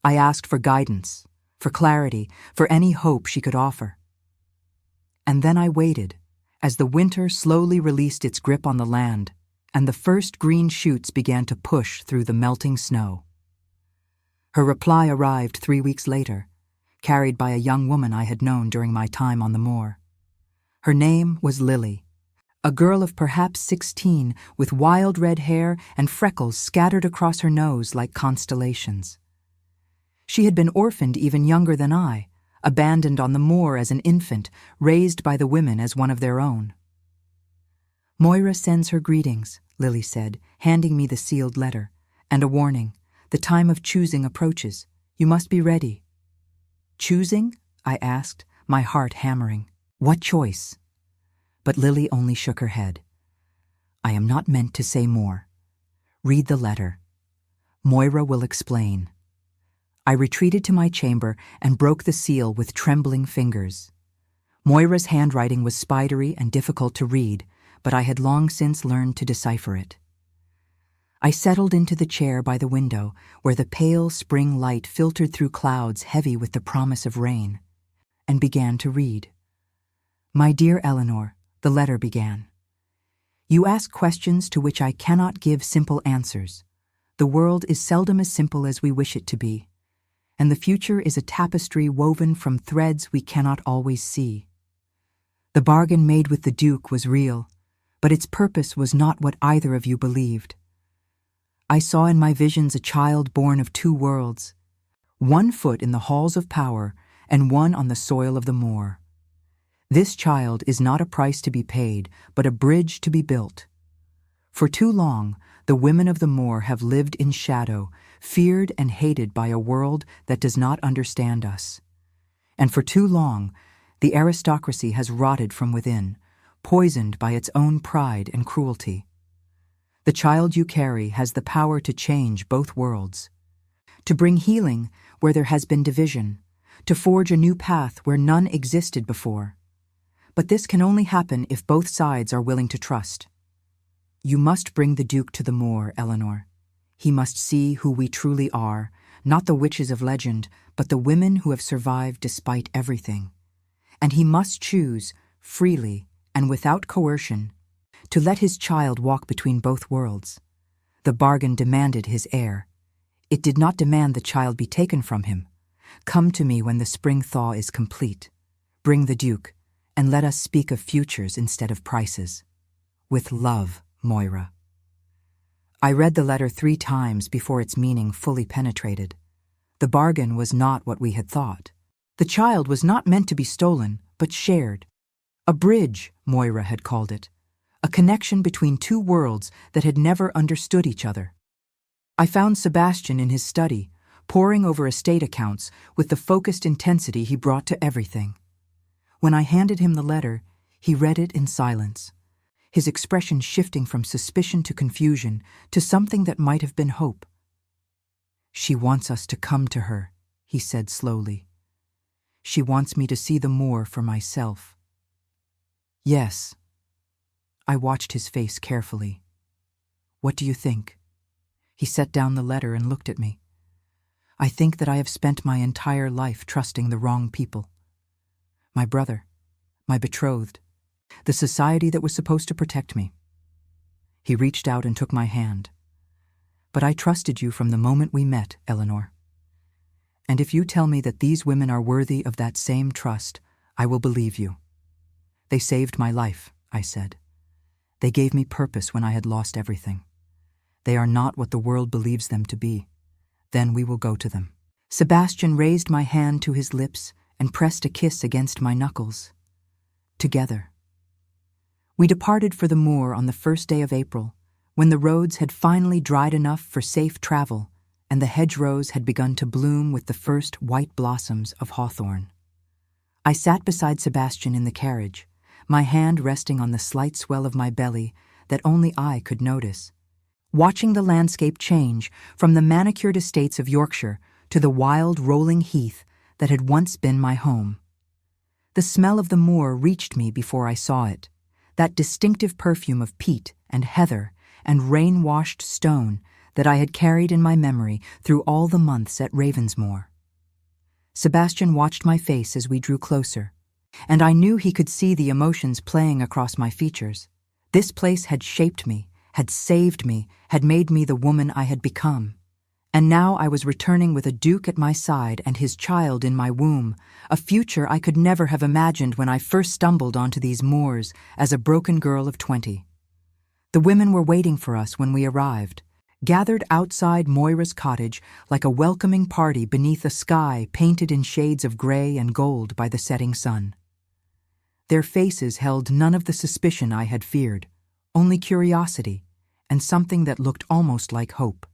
I asked for guidance, for clarity, for any hope she could offer. And then I waited, as the winter slowly released its grip on the land, and the first green shoots began to push through the melting snow. Her reply arrived 3 weeks later, carried by a young woman I had known during my time on the moor. Her name was Lily, a girl of perhaps 16 with wild red hair and freckles scattered across her nose like constellations. She had been orphaned even younger than I, abandoned on the moor as an infant, raised by the women as one of their own. "Moira sends her greetings," Lily said, handing me the sealed letter, "and a warning. The time of choosing approaches. You must be ready." "Choosing?" I asked, my heart hammering. "What choice?" But Lily only shook her head. "I am not meant to say more. Read the letter. Moira will explain." I retreated to my chamber and broke the seal with trembling fingers. Moira's handwriting was spidery and difficult to read, but I had long since learned to decipher it. I settled into the chair by the window, where the pale spring light filtered through clouds heavy with the promise of rain, and began to read. "My dear Eleanor," the letter began. "You ask questions to which I cannot give simple answers. The world is seldom as simple as we wish it to be, and the future is a tapestry woven from threads we cannot always see. The bargain made with the Duke was real, but its purpose was not what either of you believed. I saw in my visions a child born of 2 worlds, 1 foot in the halls of power and 1 on the soil of the moor. This child is not a price to be paid, but a bridge to be built. For too long, the women of the moor have lived in shadow, feared and hated by a world that does not understand us. And for too long, the aristocracy has rotted from within, poisoned by its own pride and cruelty. The child you carry has the power to change both worlds, to bring healing where there has been division, to forge a new path where none existed before. But this can only happen if both sides are willing to trust. You must bring the Duke to the moor, Eleanor. He must see who we truly are, not the witches of legend, but the women who have survived despite everything. And he must choose, freely and without coercion, to let his child walk between both worlds. The bargain demanded his heir. It did not demand the child be taken from him. Come to me when the spring thaw is complete. Bring the Duke, and let us speak of futures instead of prices. With love, Moira." I read the letter 3 times before its meaning fully penetrated. The bargain was not what we had thought. The child was not meant to be stolen, but shared. A bridge, Moira had called it. A connection between 2 worlds that had never understood each other. I found Sebastian in his study, poring over estate accounts with the focused intensity he brought to everything. When I handed him the letter, he read it in silence, his expression shifting from suspicion to confusion to something that might have been hope. "She wants us to come to her," he said slowly. "She wants me to see the moor for myself." "Yes." I watched his face carefully. "What do you think?" He set down the letter and looked at me. "I think that I have spent my entire life trusting the wrong people. My brother, my betrothed, the society that was supposed to protect me." He reached out and took my hand. "But I trusted you from the moment we met, Eleanor. And if you tell me that these women are worthy of that same trust, I will believe you." "They saved my life," I said. They gave me purpose when I had lost everything. They are not what the world believes them to be. Then we will go to them." Sebastian raised my hand to his lips and pressed a kiss against my knuckles. Together. We departed for the moor on the first day of April, when the roads had finally dried enough for safe travel and the hedgerows had begun to bloom with the first white blossoms of hawthorn. I sat beside Sebastian in the carriage, my hand resting on the slight swell of my belly that only I could notice, watching the landscape change from the manicured estates of Yorkshire to the wild rolling heath that had once been my home. The smell of the moor reached me before I saw it, that distinctive perfume of peat and heather and rain-washed stone that I had carried in my memory through all the months at Ravensmoor. Sebastian watched my face as we drew closer, and I knew he could see the emotions playing across my features. This place had shaped me, had saved me, had made me the woman I had become. And now I was returning with a duke at my side and his child in my womb, a future I could never have imagined when I first stumbled onto these moors as a broken girl of 20. The women were waiting for us when we arrived, gathered outside Moira's cottage like a welcoming party beneath a sky painted in shades of gray and gold by the setting sun. Their faces held none of the suspicion I had feared, only curiosity and something that looked almost like hope.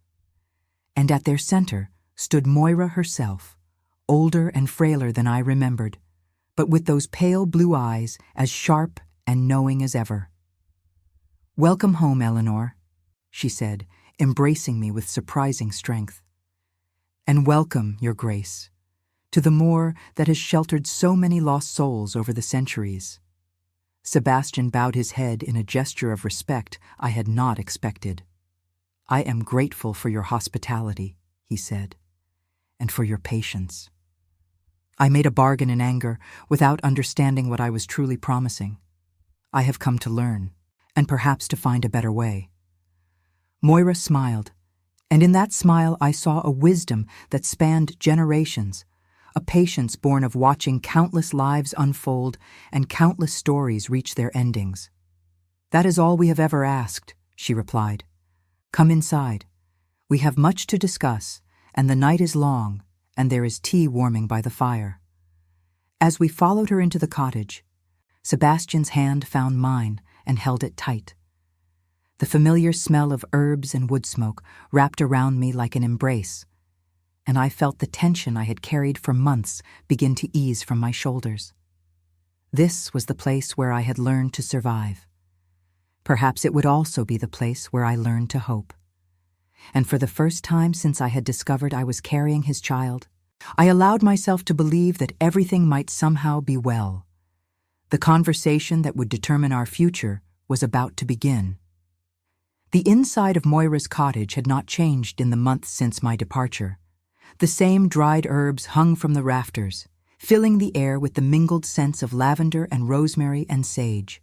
And at their center stood Moira herself, older and frailer than I remembered, but with those pale blue eyes as sharp and knowing as ever. "Welcome home, Eleanor," she said, embracing me with surprising strength. "And welcome, Your Grace, to the moor that has sheltered so many lost souls over the centuries." Sebastian bowed his head in a gesture of respect I had not expected. "I am grateful for your hospitality," he said, "and for your patience." I made a bargain in anger without understanding what I was truly promising. I have come to learn, and perhaps to find a better way. Moira smiled, and in that smile I saw a wisdom that spanned generations, a patience born of watching countless lives unfold and countless stories reach their endings. "That is all we have ever asked," she replied. "Come inside. We have much to discuss, and the night is long, and there is tea warming by the fire." As we followed her into the cottage, Sebastian's hand found mine and held it tight. The familiar smell of herbs and wood smoke wrapped around me like an embrace, and I felt the tension I had carried for months begin to ease from my shoulders. This was the place where I had learned to survive. Perhaps it would also be the place where I learned to hope. And for the first time since I had discovered I was carrying his child, I allowed myself to believe that everything might somehow be well. The conversation that would determine our future was about to begin. The inside of Moira's cottage had not changed in the months since my departure. The same dried herbs hung from the rafters, filling the air with the mingled scents of lavender and rosemary and sage.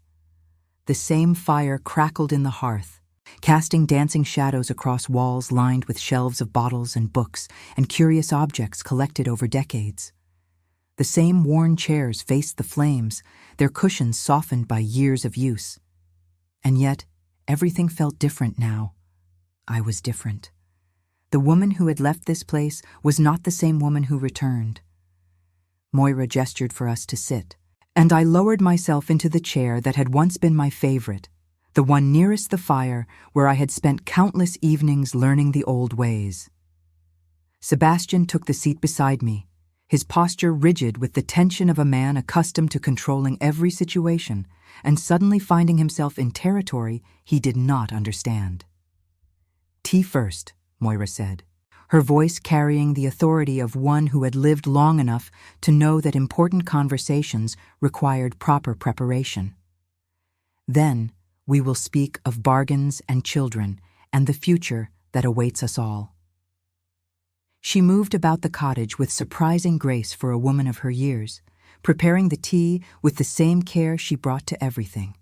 The same fire crackled in the hearth, casting dancing shadows across walls lined with shelves of bottles and books and curious objects collected over decades. The same worn chairs faced the flames, their cushions softened by years of use. And yet, everything felt different now. I was different. The woman who had left this place was not the same woman who returned. Moira gestured for us to sit, and I lowered myself into the chair that had once been my favorite, the one nearest the fire where I had spent countless evenings learning the old ways. Sebastian took the seat beside me, his posture rigid with the tension of a man accustomed to controlling every situation and suddenly finding himself in territory he did not understand. "Tea first," Moira said, her voice carrying the authority of one who had lived long enough to know that important conversations required proper preparation. "Then we will speak of bargains and children and the future that awaits us all." She moved about the cottage with surprising grace for a woman of her years, preparing the tea with the same care she brought to everything.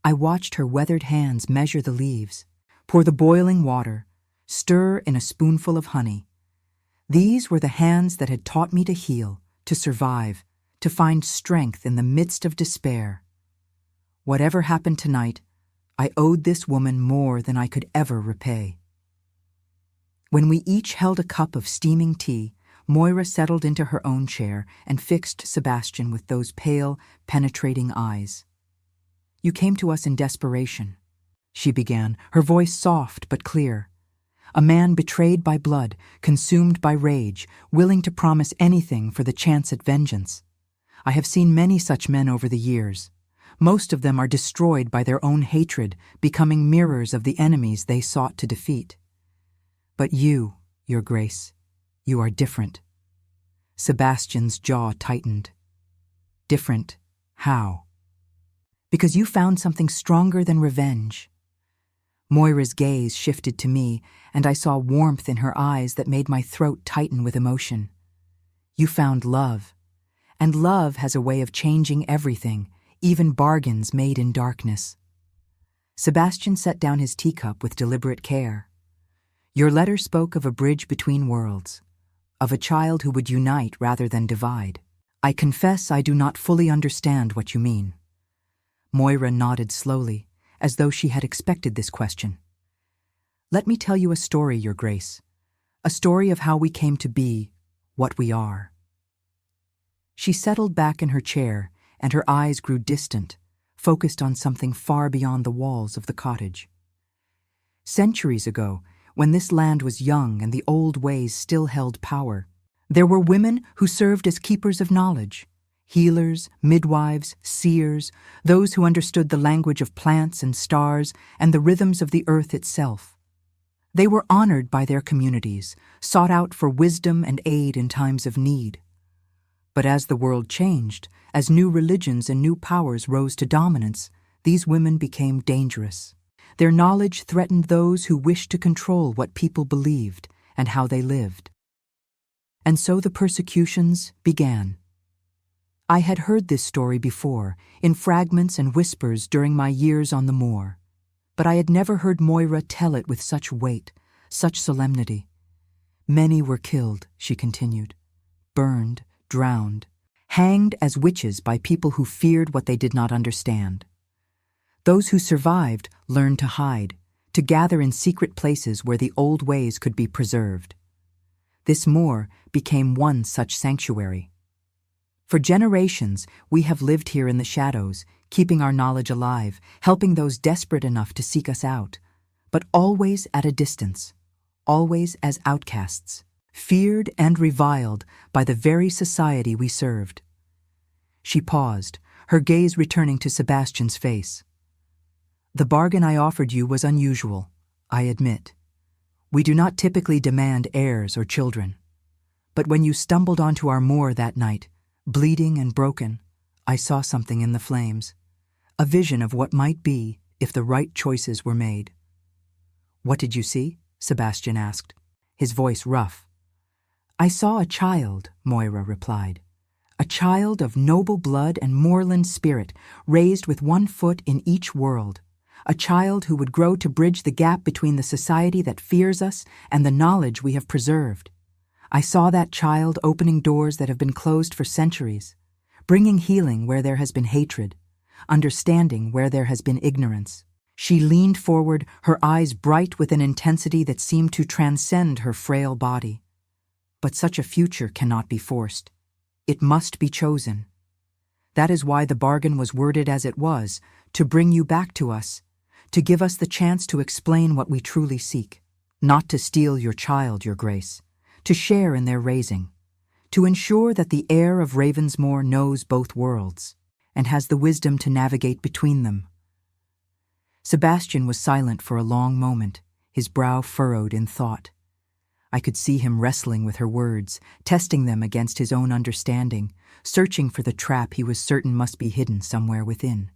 I watched her weathered hands measure the leaves, pour the boiling water, stir in a spoonful of honey. These were the hands that had taught me to heal, to survive, to find strength in the midst of despair. Whatever happened tonight, I owed this woman more than I could ever repay. When we each held a cup of steaming tea, Moira settled into her own chair and fixed Sebastian with those pale, penetrating eyes. "You came to us in desperation," she began, her voice soft but clear. "A man betrayed by blood, consumed by rage, willing to promise anything for the chance at vengeance. I have seen many such men over the years. Most of them are destroyed by their own hatred, becoming mirrors of the enemies they sought to defeat. But you, Your Grace, you are different." Sebastian's jaw tightened. "Different? How?" "Because you found something stronger than revenge." Moira's gaze shifted to me, and I saw warmth in her eyes that made my throat tighten with emotion. "You found love, and love has a way of changing everything, even bargains made in darkness." Sebastian set down his teacup with deliberate care. "Your letter spoke of a bridge between worlds, of a child who would unite rather than divide. I confess I do not fully understand what you mean." Moira nodded slowly, as though she had expected this question. "Let me tell you a story, Your Grace, a story of how we came to be what we are." She settled back in her chair, and her eyes grew distant, focused on something far beyond the walls of the cottage. "Centuries ago, when this land was young and the old ways still held power, there were women who served as keepers of knowledge, healers, midwives, seers, those who understood the language of plants and stars and the rhythms of the earth itself. They were honored by their communities, sought out for wisdom and aid in times of need. But as the world changed, as new religions and new powers rose to dominance, these women became dangerous. Their knowledge threatened those who wished to control what people believed and how they lived. And so the persecutions began. I had heard this story before, in fragments and whispers during my years on the moor, but I had never heard Moira tell it with such weight, such solemnity. "Many were killed," she continued, "burned, drowned, hanged as witches by people who feared what they did not understand. Those who survived learned to hide, to gather in secret places where the old ways could be preserved. This moor became one such sanctuary. For generations, we have lived here in the shadows, keeping our knowledge alive, helping those desperate enough to seek us out, but always at a distance, always as outcasts, feared and reviled by the very society we served." She paused, her gaze returning to Sebastian's face. "The bargain I offered you was unusual, I admit. We do not typically demand heirs or children. But when you stumbled onto our moor that night, bleeding and broken, I saw something in the flames, a vision of what might be if the right choices were made." "What did you see?" Sebastian asked, his voice rough. "I saw a child," Moira replied. "A child of noble blood and moorland spirit, raised with one foot in each world. A child who would grow to bridge the gap between the society that fears us and the knowledge we have preserved. I saw that child opening doors that have been closed for centuries, bringing healing where there has been hatred, understanding where there has been ignorance." She leaned forward, her eyes bright with an intensity that seemed to transcend her frail body. "But such a future cannot be forced. It must be chosen. That is why the bargain was worded as it was, to bring you back to us, to give us the chance to explain what we truly seek. Not to steal your child, Your Grace, to share in their raising, to ensure that the heir of Ravensmoor knows both worlds and has the wisdom to navigate between them." Sebastian was silent for a long moment, his brow furrowed in thought. I could see him wrestling with her words, testing them against his own understanding, searching for the trap he was certain must be hidden somewhere within.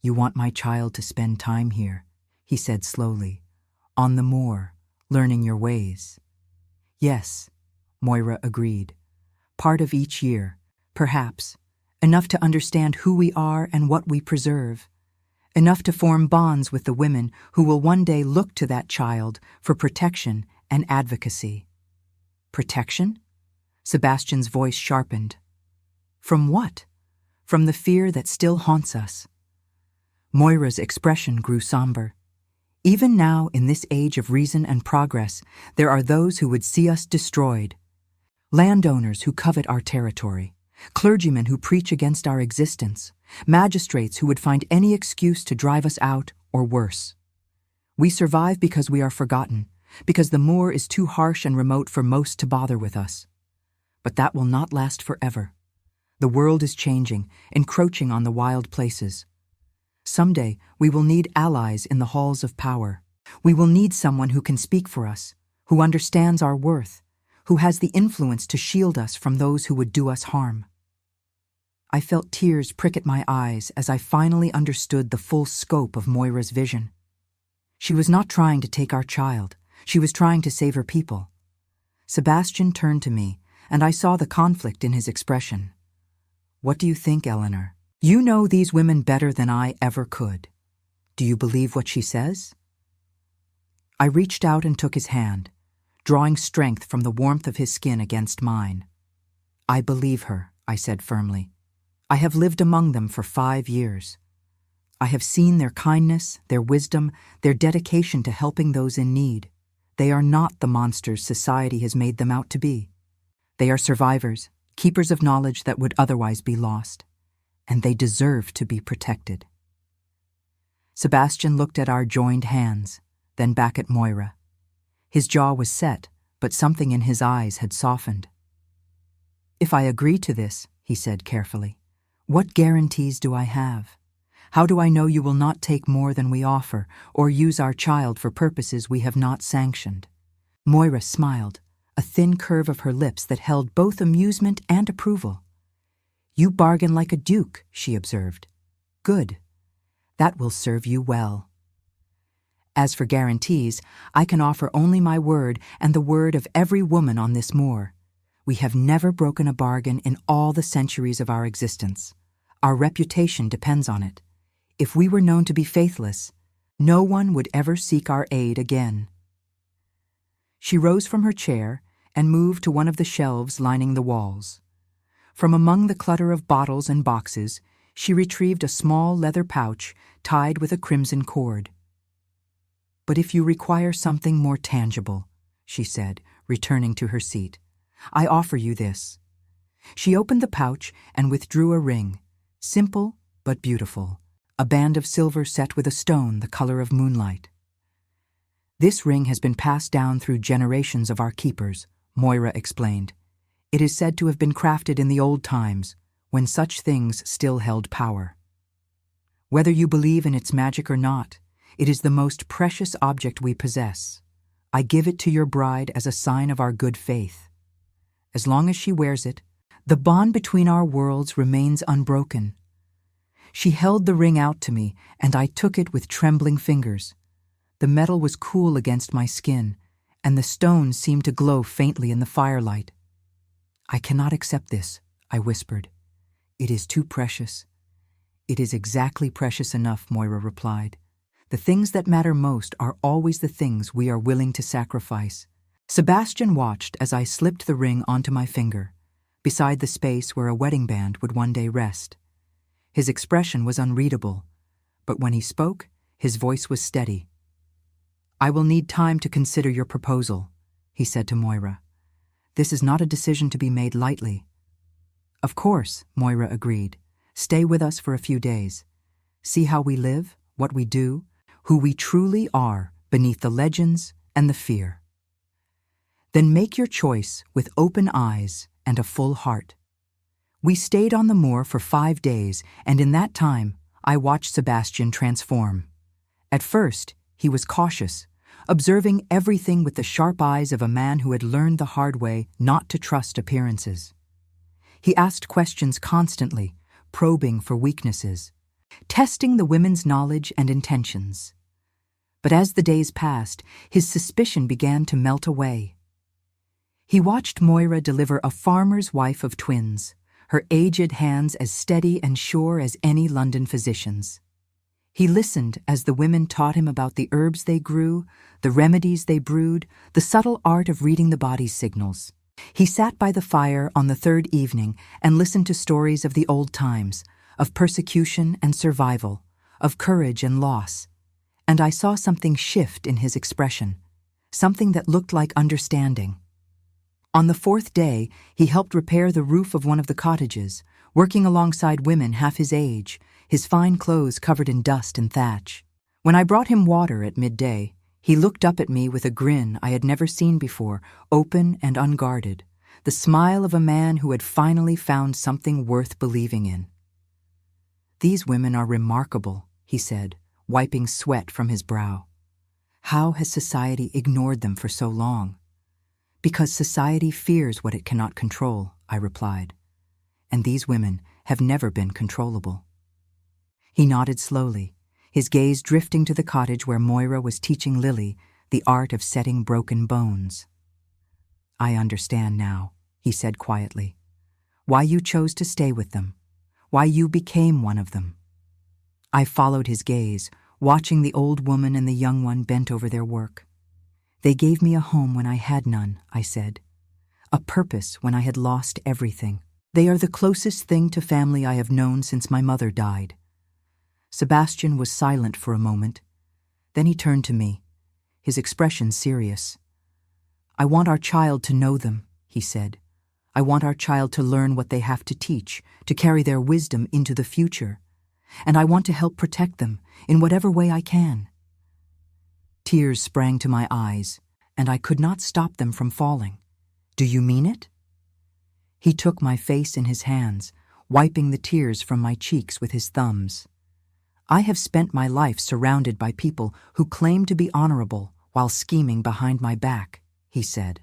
"You want my child to spend time here," he said slowly, "on the moor, learning your ways." "Yes," Moira agreed. "Part of each year, perhaps, enough to understand who we are and what we preserve, enough to form bonds with the women who will one day look to that child for protection and advocacy." "Protection?" Sebastian's voice sharpened. "From what? From the fear that still haunts us." Moira's expression grew somber. Even now, in this age of reason and progress, there are those who would see us destroyed. Landowners who covet our territory, clergymen who preach against our existence, magistrates who would find any excuse to drive us out, or worse. We survive because we are forgotten, because the moor is too harsh and remote for most to bother with us. But that will not last forever. The world is changing, encroaching on the wild places. Someday, we will need allies in the halls of power. We will need someone who can speak for us, who understands our worth, who has the influence to shield us from those who would do us harm. I felt tears prick at my eyes as I finally understood the full scope of Moira's vision. She was not trying to take our child. She was trying to save her people. Sebastian turned to me, and I saw the conflict in his expression. "What do you think, Eleanor? You know these women better than I ever could. Do you believe what she says?" I reached out and took his hand, drawing strength from the warmth of his skin against mine. "I believe her," I said firmly. "I have lived among them for 5 years. I have seen their kindness, their wisdom, their dedication to helping those in need. They are not the monsters society has made them out to be. They are survivors, keepers of knowledge that would otherwise be lost, and they deserve to be protected." Sebastian looked at our joined hands, then back at Moira. His jaw was set, but something in his eyes had softened. "If I agree to this," he said carefully, "what guarantees do I have? How do I know you will not take more than we offer, or use our child for purposes we have not sanctioned?" Moira smiled, a thin curve of her lips that held both amusement and approval. "You bargain like a duke," she observed. "Good. That will serve you well. As for guarantees, I can offer only my word and the word of every woman on this moor. We have never broken a bargain in all the centuries of our existence. Our reputation depends on it. If we were known to be faithless, no one would ever seek our aid again." She rose from her chair and moved to one of the shelves lining the walls. From among the clutter of bottles and boxes, she retrieved a small leather pouch tied with a crimson cord. "But if you require something more tangible," she said, returning to her seat, "I offer you this." She opened the pouch and withdrew a ring, simple but beautiful, a band of silver set with a stone the color of moonlight. "This ring has been passed down through generations of our keepers," Moira explained. "It is said to have been crafted in the old times, when such things still held power. Whether you believe in its magic or not, it is the most precious object we possess. I give it to your bride as a sign of our good faith. As long as she wears it, the bond between our worlds remains unbroken." She held the ring out to me, and I took it with trembling fingers. The metal was cool against my skin, and the stone seemed to glow faintly in the firelight. "I cannot accept this," I whispered. "It is too precious." "It is exactly precious enough," Moira replied. "The things that matter most are always the things we are willing to sacrifice." Sebastian watched as I slipped the ring onto my finger, beside the space where a wedding band would one day rest. His expression was unreadable, but when he spoke, his voice was steady. "I will need time to consider your proposal," he said to Moira. "This is not a decision to be made lightly." "Of course," Moira agreed. "Stay with us for a few days. See how we live, what we do, who we truly are beneath the legends and the fear. Then make your choice with open eyes and a full heart." We stayed on the moor for 5 days, and in that time, I watched Sebastian transform. At first, he was cautious, observing everything with the sharp eyes of a man who had learned the hard way not to trust appearances. He asked questions constantly, probing for weaknesses, testing the women's knowledge and intentions. But as the days passed, his suspicion began to melt away. He watched Moira deliver a farmer's wife of twins, her aged hands as steady and sure as any London physician's. He listened as the women taught him about the herbs they grew, the remedies they brewed, the subtle art of reading the body's signals. He sat by the fire on the 3rd evening and listened to stories of the old times, of persecution and survival, of courage and loss, and I saw something shift in his expression, something that looked like understanding. On the fourth day, he helped repair the roof of one of the cottages, working alongside women half his age, his fine clothes covered in dust and thatch. When I brought him water at midday, he looked up at me with a grin I had never seen before, open and unguarded, the smile of a man who had finally found something worth believing in. "These women are remarkable," he said, wiping sweat from his brow. "How has society ignored them for so long?" "Because society fears what it cannot control," I replied. "And these women have never been controllable." He nodded slowly, his gaze drifting to the cottage where Moira was teaching Lily the art of setting broken bones. "I understand now," he said quietly, "why you chose to stay with them, why you became one of them." I followed his gaze, watching the old woman and the young one bent over their work. "They gave me a home when I had none," I said, "a purpose when I had lost everything. They are the closest thing to family I have known since my mother died." Sebastian was silent for a moment. Then he turned to me, his expression serious. "I want our child to know them," he said. "I want our child to learn what they have to teach, to carry their wisdom into the future. And I want to help protect them in whatever way I can." Tears sprang to my eyes, and I could not stop them from falling. "Do you mean it?" He took my face in his hands, wiping the tears from my cheeks with his thumbs. "I have spent my life surrounded by people who claim to be honorable while scheming behind my back," he said.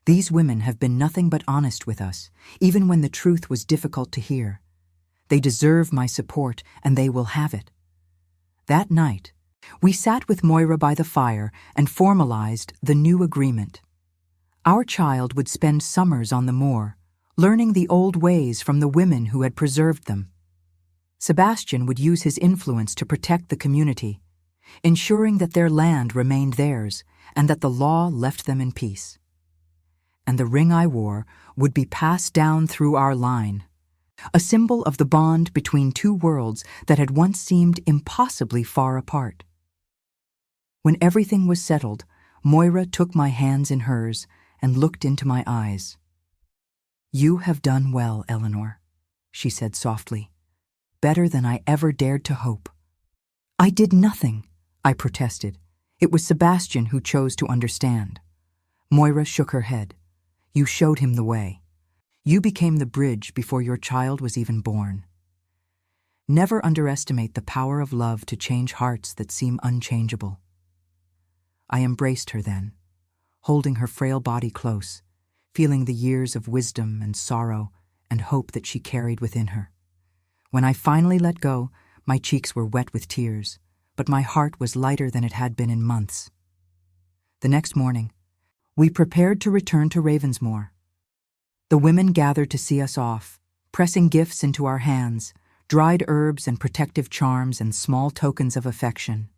"These women have been nothing but honest with us, even when the truth was difficult to hear. They deserve my support, and they will have it." That night, we sat with Moira by the fire and formalized the new agreement. Our child would spend summers on the moor, learning the old ways from the women who had preserved them. Sebastian would use his influence to protect the community, ensuring that their land remained theirs and that the law left them in peace. And the ring I wore would be passed down through our line, a symbol of the bond between two worlds that had once seemed impossibly far apart. When everything was settled, Moira took my hands in hers and looked into my eyes. "You have done well, Eleanor," she said softly. "Better than I ever dared to hope." "I did nothing," I protested. "It was Sebastian who chose to understand." Moira shook her head. "You showed him the way. You became the bridge before your child was even born." Never underestimate the power of love to change hearts that seem unchangeable. I embraced her then, holding her frail body close, feeling the years of wisdom and sorrow and hope that she carried within her. When I finally let go, my cheeks were wet with tears, but my heart was lighter than it had been in months. The next morning, we prepared to return to Ravensmoor. The women gathered to see us off, pressing gifts into our hands, dried herbs and protective charms and small tokens of affection.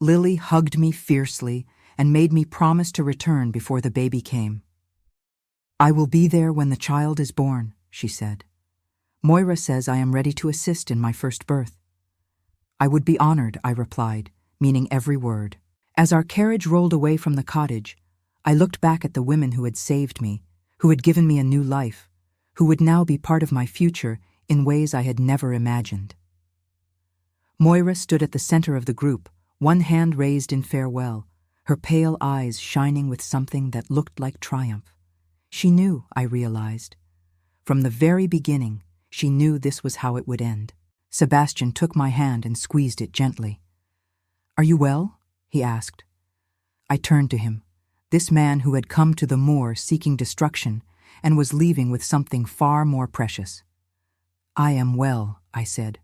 Lily hugged me fiercely and made me promise to return before the baby came. "I will be there when the child is born," she said. "Moira says I am ready to assist in my first birth." "I would be honored," I replied, meaning every word. As our carriage rolled away from the cottage, I looked back at the women who had saved me, who had given me a new life, who would now be part of my future in ways I had never imagined. Moira stood at the center of the group, one hand raised in farewell, her pale eyes shining with something that looked like triumph. She knew, I realized. From the very beginning, she knew this was how it would end. Sebastian took my hand and squeezed it gently. "Are you well?" he asked. I turned to him, this man who had come to the moor seeking destruction and was leaving with something far more precious. "I am well," I said.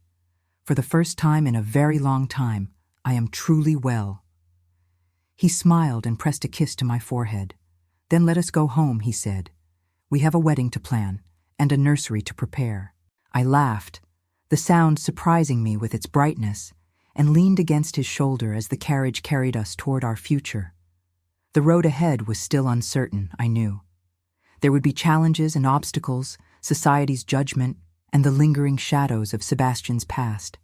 "For the first time in a very long time, I am truly well." He smiled and pressed a kiss to my forehead. "Then let us go home," he said. "We have a wedding to plan and a nursery to prepare." I laughed, the sound surprising me with its brightness, and leaned against his shoulder as the carriage carried us toward our future. The road ahead was still uncertain, I knew. There would be challenges and obstacles, society's judgment, and the lingering shadows of Sebastian's past.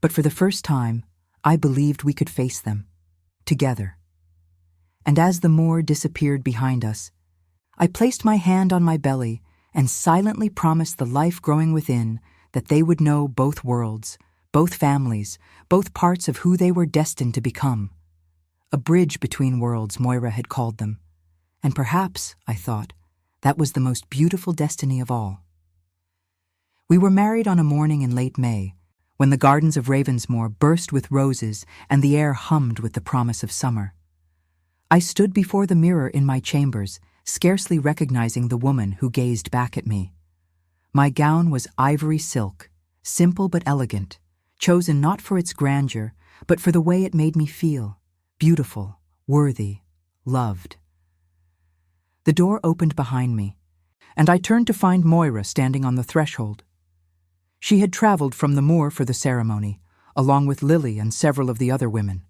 But for the first time, I believed we could face them, together. And as the moor disappeared behind us, I placed my hand on my belly and silently promised the life growing within that they would know both worlds, both families, both parts of who they were destined to become. A bridge between worlds, Moira had called them. And perhaps, I thought, that was the most beautiful destiny of all. We were married on a morning in late May, when the gardens of Ravensmoor burst with roses and the air hummed with the promise of summer. I stood before the mirror in my chambers, scarcely recognizing the woman who gazed back at me. My gown was ivory silk, simple but elegant, chosen not for its grandeur, but for the way it made me feel, beautiful, worthy, loved. The door opened behind me, and I turned to find Moira standing on the threshold. She had traveled from the moor for the ceremony, along with Lily and several of the other women.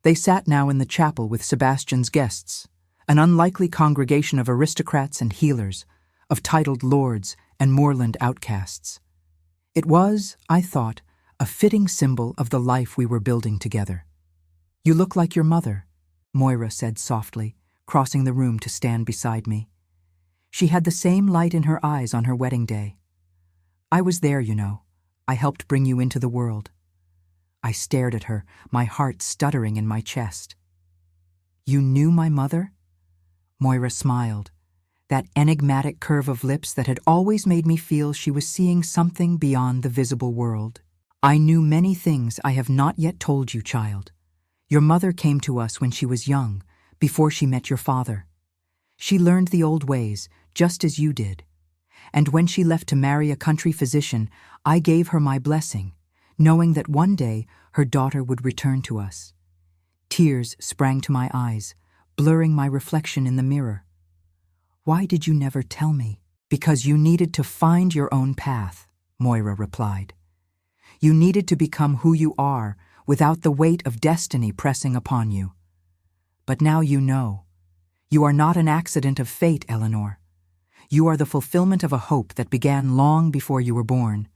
They sat now in the chapel with Sebastian's guests, an unlikely congregation of aristocrats and healers, of titled lords and moorland outcasts. It was, I thought, a fitting symbol of the life we were building together. "You look like your mother," Moira said softly, crossing the room to stand beside me. She had the same light in her eyes on her wedding day. "I was there, you know. I helped bring you into the world." I stared at her, my heart stuttering in my chest. "You knew my mother?" Moira smiled, that enigmatic curve of lips that had always made me feel she was seeing something beyond the visible world. "I knew many things I have not yet told you, child. Your mother came to us when she was young, before she met your father. She learned the old ways, just as you did. And when she left to marry a country physician, I gave her my blessing, knowing that one day her daughter would return to us." Tears sprang to my eyes, blurring my reflection in the mirror. "Why did you never tell me?" "Because you needed to find your own path," Moira replied. "You needed to become who you are without the weight of destiny pressing upon you. But now you know. You are not an accident of fate, Eleanor. You are the fulfillment of a hope that began long before you were born."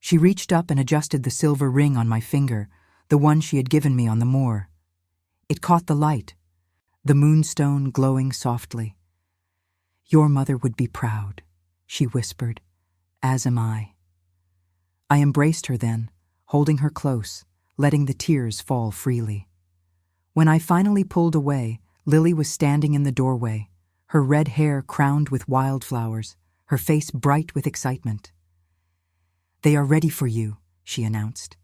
She reached up and adjusted the silver ring on my finger, the one she had given me on the moor. It caught the light, the moonstone glowing softly. "Your mother would be proud," she whispered, "as am I." I embraced her then, holding her close, letting the tears fall freely. When I finally pulled away, Lily was standing in the doorway, her red hair crowned with wildflowers, her face bright with excitement. "They are ready for you," she announced.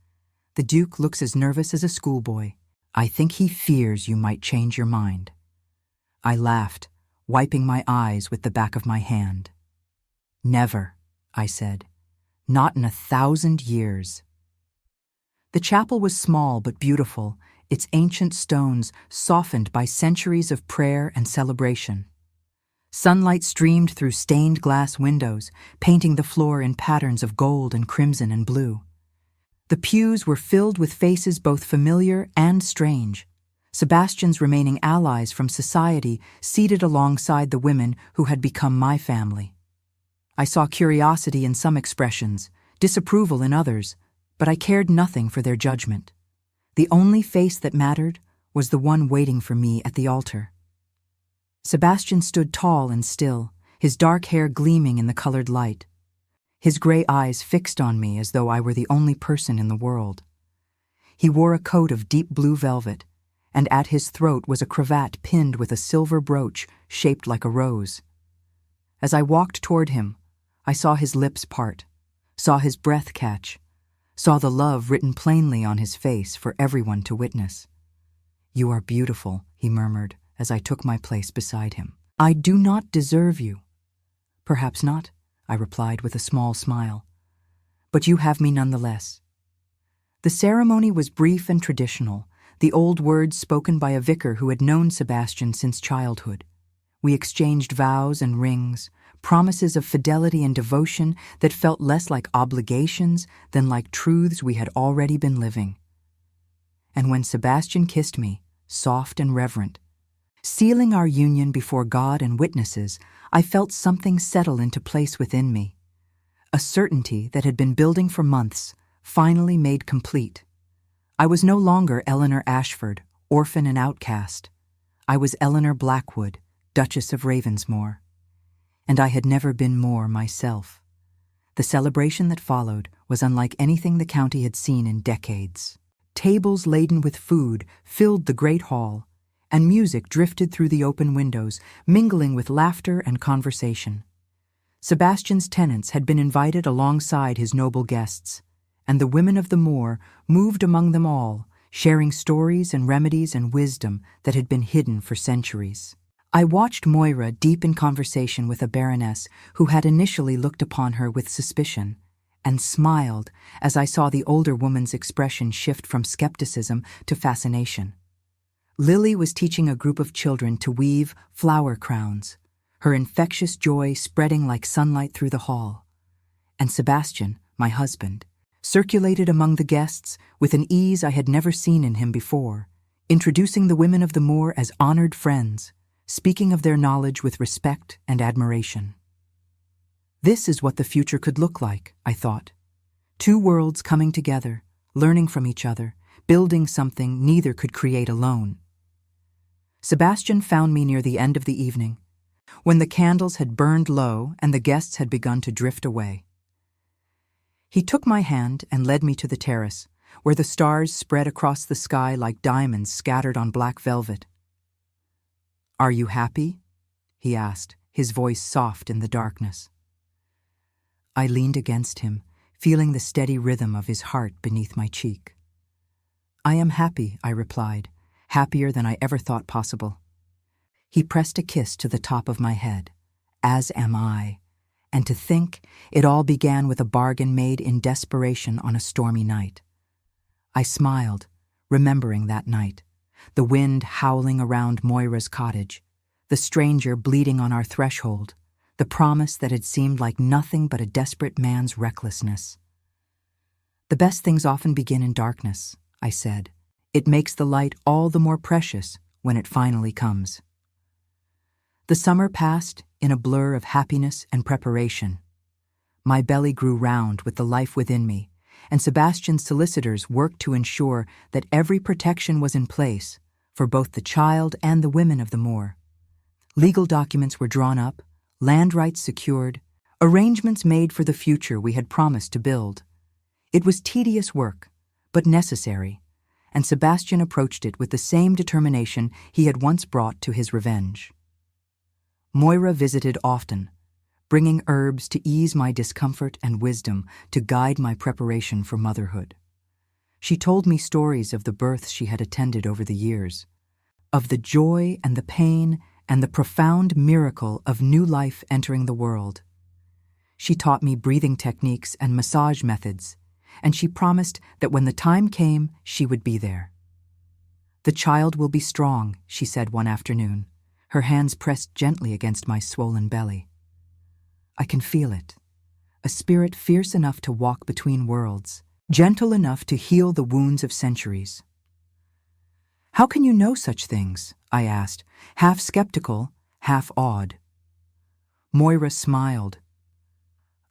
"The Duke looks as nervous as a schoolboy. I think he fears you might change your mind." I laughed, wiping my eyes with the back of my hand. "Never," I said. "Not in 1,000 years." The chapel was small but beautiful, its ancient stones softened by centuries of prayer and celebration. Sunlight streamed through stained glass windows, painting the floor in patterns of gold and crimson and blue. The pews were filled with faces both familiar and strange, Sebastian's remaining allies from society seated alongside the women who had become my family. I saw curiosity in some expressions, disapproval in others, but I cared nothing for their judgment. The only face that mattered was the one waiting for me at the altar. Sebastian stood tall and still, his dark hair gleaming in the colored light, his gray eyes fixed on me as though I were the only person in the world. He wore a coat of deep blue velvet, and at his throat was a cravat pinned with a silver brooch shaped like a rose. As I walked toward him, I saw his lips part, saw his breath catch, saw the love written plainly on his face for everyone to witness. "You are beautiful," he murmured as I took my place beside him. "I do not deserve you." "Perhaps not," I replied with a small smile. "But you have me nonetheless." The ceremony was brief and traditional, the old words spoken by a vicar who had known Sebastian since childhood. We exchanged vows and rings, promises of fidelity and devotion that felt less like obligations than like truths we had already been living. And when Sebastian kissed me, soft and reverent, sealing our union before God and witnesses, I felt something settle into place within me. A certainty that had been building for months finally made complete. I was no longer Eleanor Ashford, orphan and outcast. I was Eleanor Blackwood, Duchess of Ravensmoor. And I had never been more myself. The celebration that followed was unlike anything the county had seen in decades. Tables laden with food filled the great hall, and music drifted through the open windows, mingling with laughter and conversation. Sebastian's tenants had been invited alongside his noble guests, and the women of the Moor moved among them all, sharing stories and remedies and wisdom that had been hidden for centuries. I watched Moira deep in conversation with a baroness who had initially looked upon her with suspicion, and smiled as I saw the older woman's expression shift from skepticism to fascination. Lily was teaching a group of children to weave flower crowns, her infectious joy spreading like sunlight through the hall. And Sebastian, my husband, circulated among the guests with an ease I had never seen in him before, introducing the women of the Moor as honored friends, speaking of their knowledge with respect and admiration. This is what the future could look like, I thought. Two worlds coming together, learning from each other, building something neither could create alone. Sebastian found me near the end of the evening, when the candles had burned low and the guests had begun to drift away. He took my hand and led me to the terrace, where the stars spread across the sky like diamonds scattered on black velvet. "Are you happy?" he asked, his voice soft in the darkness. I leaned against him, feeling the steady rhythm of his heart beneath my cheek. "I am happy," I replied, happier than I ever thought possible. He pressed a kiss to the top of my head. "As am I. And to think it all began with a bargain made in desperation on a stormy night." I smiled, remembering that night, the wind howling around Moira's cottage, the stranger bleeding on our threshold, the promise that had seemed like nothing but a desperate man's recklessness. "The best things often begin in darkness," I said. "It makes the light all the more precious when it finally comes." The summer passed in a blur of happiness and preparation. My belly grew round with the life within me, and Sebastian's solicitors worked to ensure that every protection was in place for both the child and the women of the Moor. Legal documents were drawn up, land rights secured, arrangements made for the future we had promised to build. It was tedious work, but necessary, and Sebastian approached it with the same determination he had once brought to his revenge. Moira visited often, bringing herbs to ease my discomfort and wisdom to guide my preparation for motherhood. She told me stories of the births she had attended over the years, of the joy and the pain and the profound miracle of new life entering the world. She taught me breathing techniques and massage methods, and she promised that when the time came, she would be there. "The child will be strong," she said one afternoon, her hands pressed gently against my swollen belly. "I can feel it, a spirit fierce enough to walk between worlds, gentle enough to heal the wounds of centuries." "How can you know such things?" I asked, half skeptical, half awed. Moira smiled.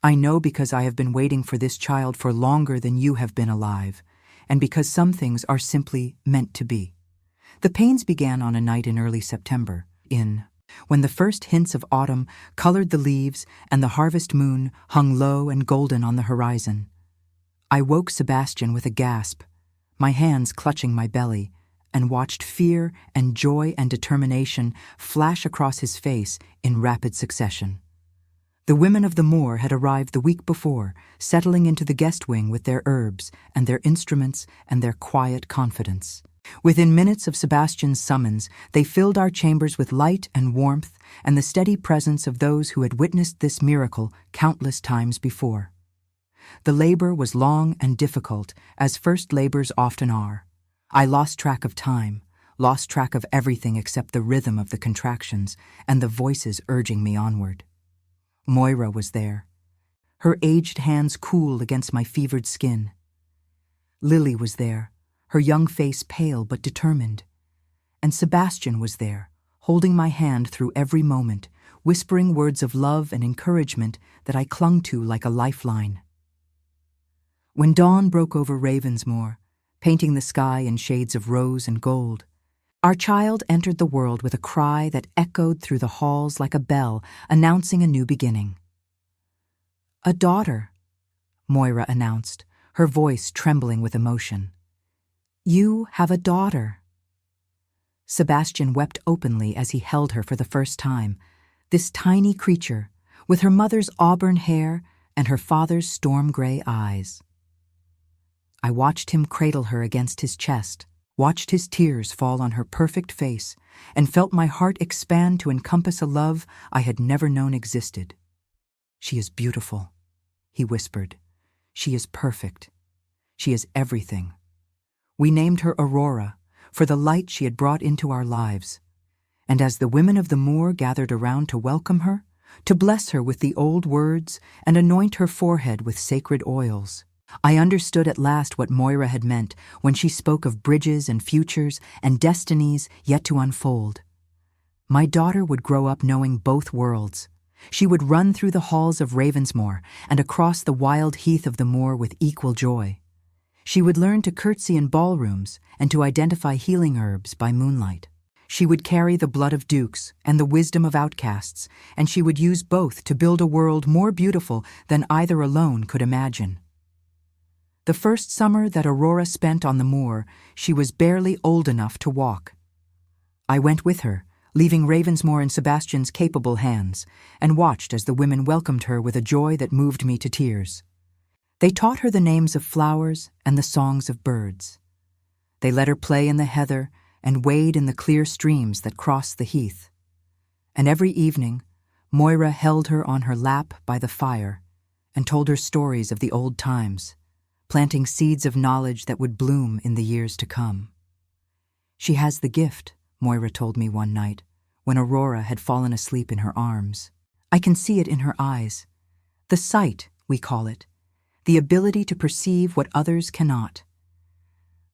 "I know because I have been waiting for this child for longer than you have been alive, and because some things are simply meant to be." The pains began on a night in early September, when the first hints of autumn colored the leaves and the harvest moon hung low and golden on the horizon. I woke Sebastian with a gasp, my hands clutching my belly, and watched fear and joy and determination flash across his face in rapid succession. The women of the Moor had arrived the week before, settling into the guest wing with their herbs and their instruments and their quiet confidence. Within minutes of Sebastian's summons, they filled our chambers with light and warmth and the steady presence of those who had witnessed this miracle countless times before. The labor was long and difficult, as first labors often are. I lost track of time, lost track of everything except the rhythm of the contractions and the voices urging me onward. Moira was there, her aged hands cool against my fevered skin. Lily was there, her young face pale but determined. And Sebastian was there, holding my hand through every moment, whispering words of love and encouragement that I clung to like a lifeline. When dawn broke over Ravensmoor, painting the sky in shades of rose and gold, our child entered the world with a cry that echoed through the halls like a bell announcing a new beginning. "A daughter," Moira announced, her voice trembling with emotion. "You have a daughter." Sebastian wept openly as he held her for the first time, this tiny creature, with her mother's auburn hair and her father's storm-gray eyes. I watched him cradle her against his chest, watched his tears fall on her perfect face, and felt my heart expand to encompass a love I had never known existed. "She is beautiful," he whispered. "She is perfect. She is everything." We named her Aurora, for the light she had brought into our lives. And as the women of the Moor gathered around to welcome her, to bless her with the old words and anoint her forehead with sacred oils, I understood at last what Moira had meant when she spoke of bridges and futures and destinies yet to unfold. My daughter would grow up knowing both worlds. She would run through the halls of Ravensmoor and across the wild heath of the moor with equal joy. She would learn to curtsy in ballrooms and to identify healing herbs by moonlight. She would carry the blood of dukes and the wisdom of outcasts, and she would use both to build a world more beautiful than either alone could imagine. The first summer that Aurora spent on the moor, she was barely old enough to walk. I went with her, leaving Ravensmoor in Sebastian's capable hands, and watched as the women welcomed her with a joy that moved me to tears. They taught her the names of flowers and the songs of birds. They let her play in the heather and wade in the clear streams that crossed the heath. And every evening, Moira held her on her lap by the fire and told her stories of the old times, planting seeds of knowledge that would bloom in the years to come. "She has the gift," Moira told me one night, when Aurora had fallen asleep in her arms. "I can see it in her eyes. The sight, we call it, the ability to perceive what others cannot."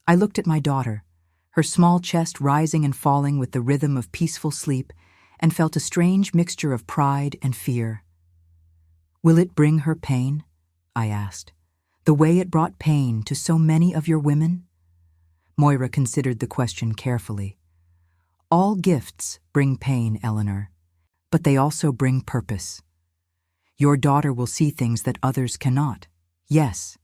I looked at my daughter, her small chest rising and falling with the rhythm of peaceful sleep, and felt a strange mixture of pride and fear. "Will it bring her pain?" I asked. "The way it brought pain to so many of your women?" Moira considered the question carefully. "All gifts bring pain, Eleanor, but they also bring purpose. Your daughter will see things that others cannot, yes,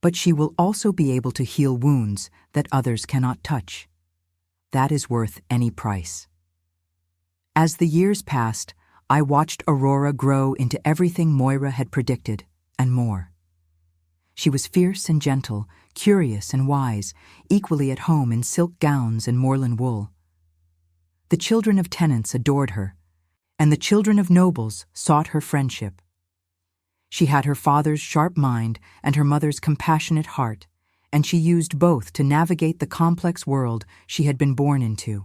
but she will also be able to heal wounds that others cannot touch. That is worth any price." As the years passed, I watched Aurora grow into everything Moira had predicted, and more. She was fierce and gentle, curious and wise, equally at home in silk gowns and moorland wool. The children of tenants adored her, and the children of nobles sought her friendship. She had her father's sharp mind and her mother's compassionate heart, and she used both to navigate the complex world she had been born into.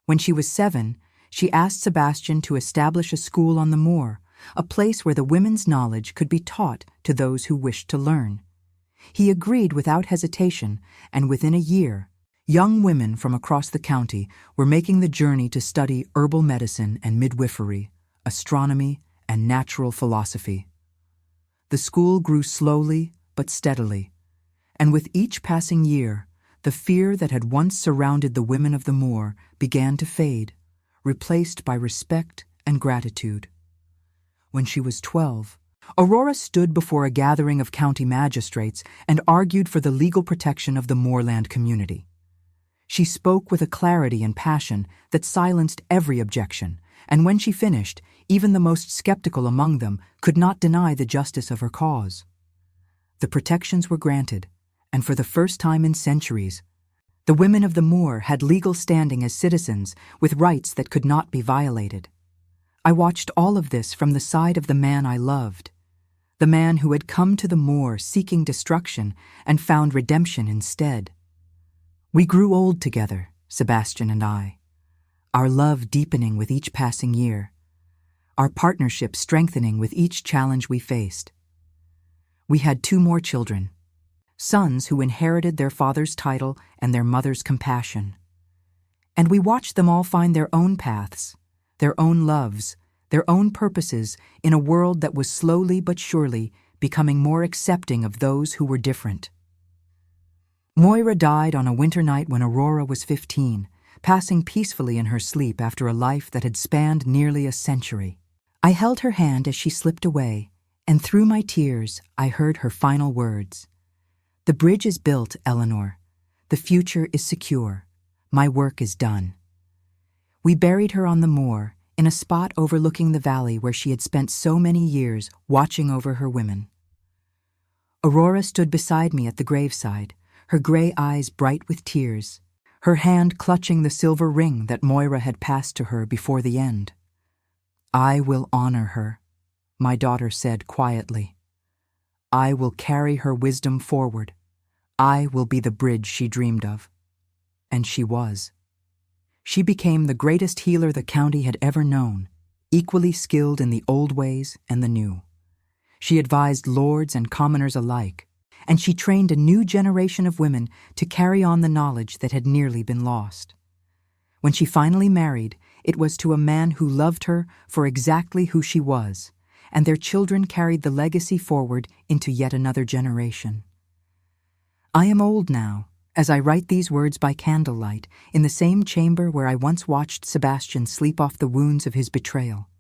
When she was 7, she asked Sebastian to establish a school on the moor, a place where the women's knowledge could be taught to those who wished to learn. He agreed without hesitation, and within a year, young women from across the county were making the journey to study herbal medicine and midwifery, astronomy, and natural philosophy. The school grew slowly but steadily, and with each passing year, the fear that had once surrounded the women of the moor began to fade, replaced by respect and gratitude. When she was 12, Aurora stood before a gathering of county magistrates and argued for the legal protection of the moorland community. She spoke with a clarity and passion that silenced every objection, and when she finished, even the most skeptical among them could not deny the justice of her cause. The protections were granted, and for the first time in centuries, the women of the moor had legal standing as citizens with rights that could not be violated. I watched all of this from the side of the man I loved, the man who had come to the moor seeking destruction and found redemption instead. We grew old together, Sebastian and I, our love deepening with each passing year, our partnership strengthening with each challenge we faced. We had 2 more children, sons who inherited their father's title and their mother's compassion. And we watched them all find their own paths, their own loves, their own purposes in a world that was slowly but surely becoming more accepting of those who were different. Moira died on a winter night when Aurora was 15, passing peacefully in her sleep after a life that had spanned nearly a century. I held her hand as she slipped away, and through my tears I heard her final words. "The bridge is built, Eleanor. The future is secure. My work is done." We buried her on the moor, in a spot overlooking the valley where she had spent so many years watching over her women. Aurora stood beside me at the graveside, her gray eyes bright with tears, her hand clutching the silver ring that Moira had passed to her before the end. "I will honor her," my daughter said quietly. "I will carry her wisdom forward. I will be the bridge she dreamed of." And she was. She became the greatest healer the county had ever known, equally skilled in the old ways and the new. She advised lords and commoners alike, and she trained a new generation of women to carry on the knowledge that had nearly been lost. When she finally married, it was to a man who loved her for exactly who she was, and their children carried the legacy forward into yet another generation. I am old now, as I write these words by candlelight in the same chamber where I once watched Sebastian sleep off the wounds of his betrayal.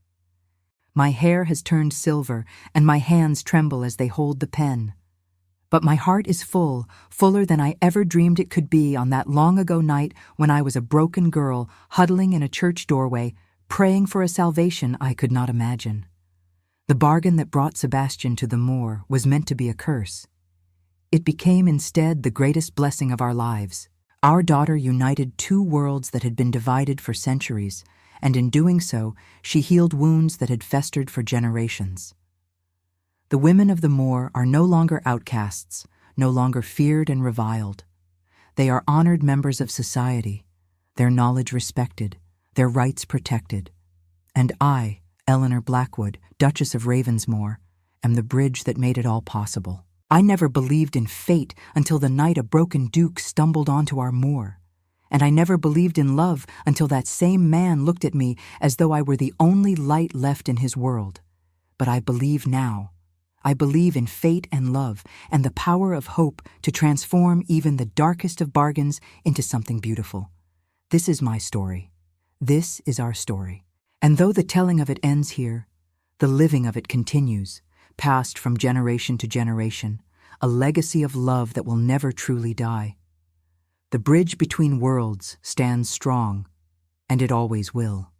My hair has turned silver, and my hands tremble as they hold the pen. But my heart is full, fuller than I ever dreamed it could be on that long-ago night when I was a broken girl huddling in a church doorway, praying for a salvation I could not imagine. The bargain that brought Sebastian to the moor was meant to be a curse. It became instead the greatest blessing of our lives. Our daughter united two worlds that had been divided for centuries, and in doing so, she healed wounds that had festered for generations. The women of the moor are no longer outcasts, no longer feared and reviled. They are honored members of society, their knowledge respected, their rights protected. And I, Eleanor Blackwood, Duchess of Ravensmoor, am the bridge that made it all possible. I never believed in fate until the night a broken duke stumbled onto our moor. And I never believed in love until that same man looked at me as though I were the only light left in his world. But I believe now. I believe in fate and love and the power of hope to transform even the darkest of bargains into something beautiful. This is my story. This is our story. And though the telling of it ends here, the living of it continues, passed from generation to generation, a legacy of love that will never truly die. The bridge between worlds stands strong, and it always will.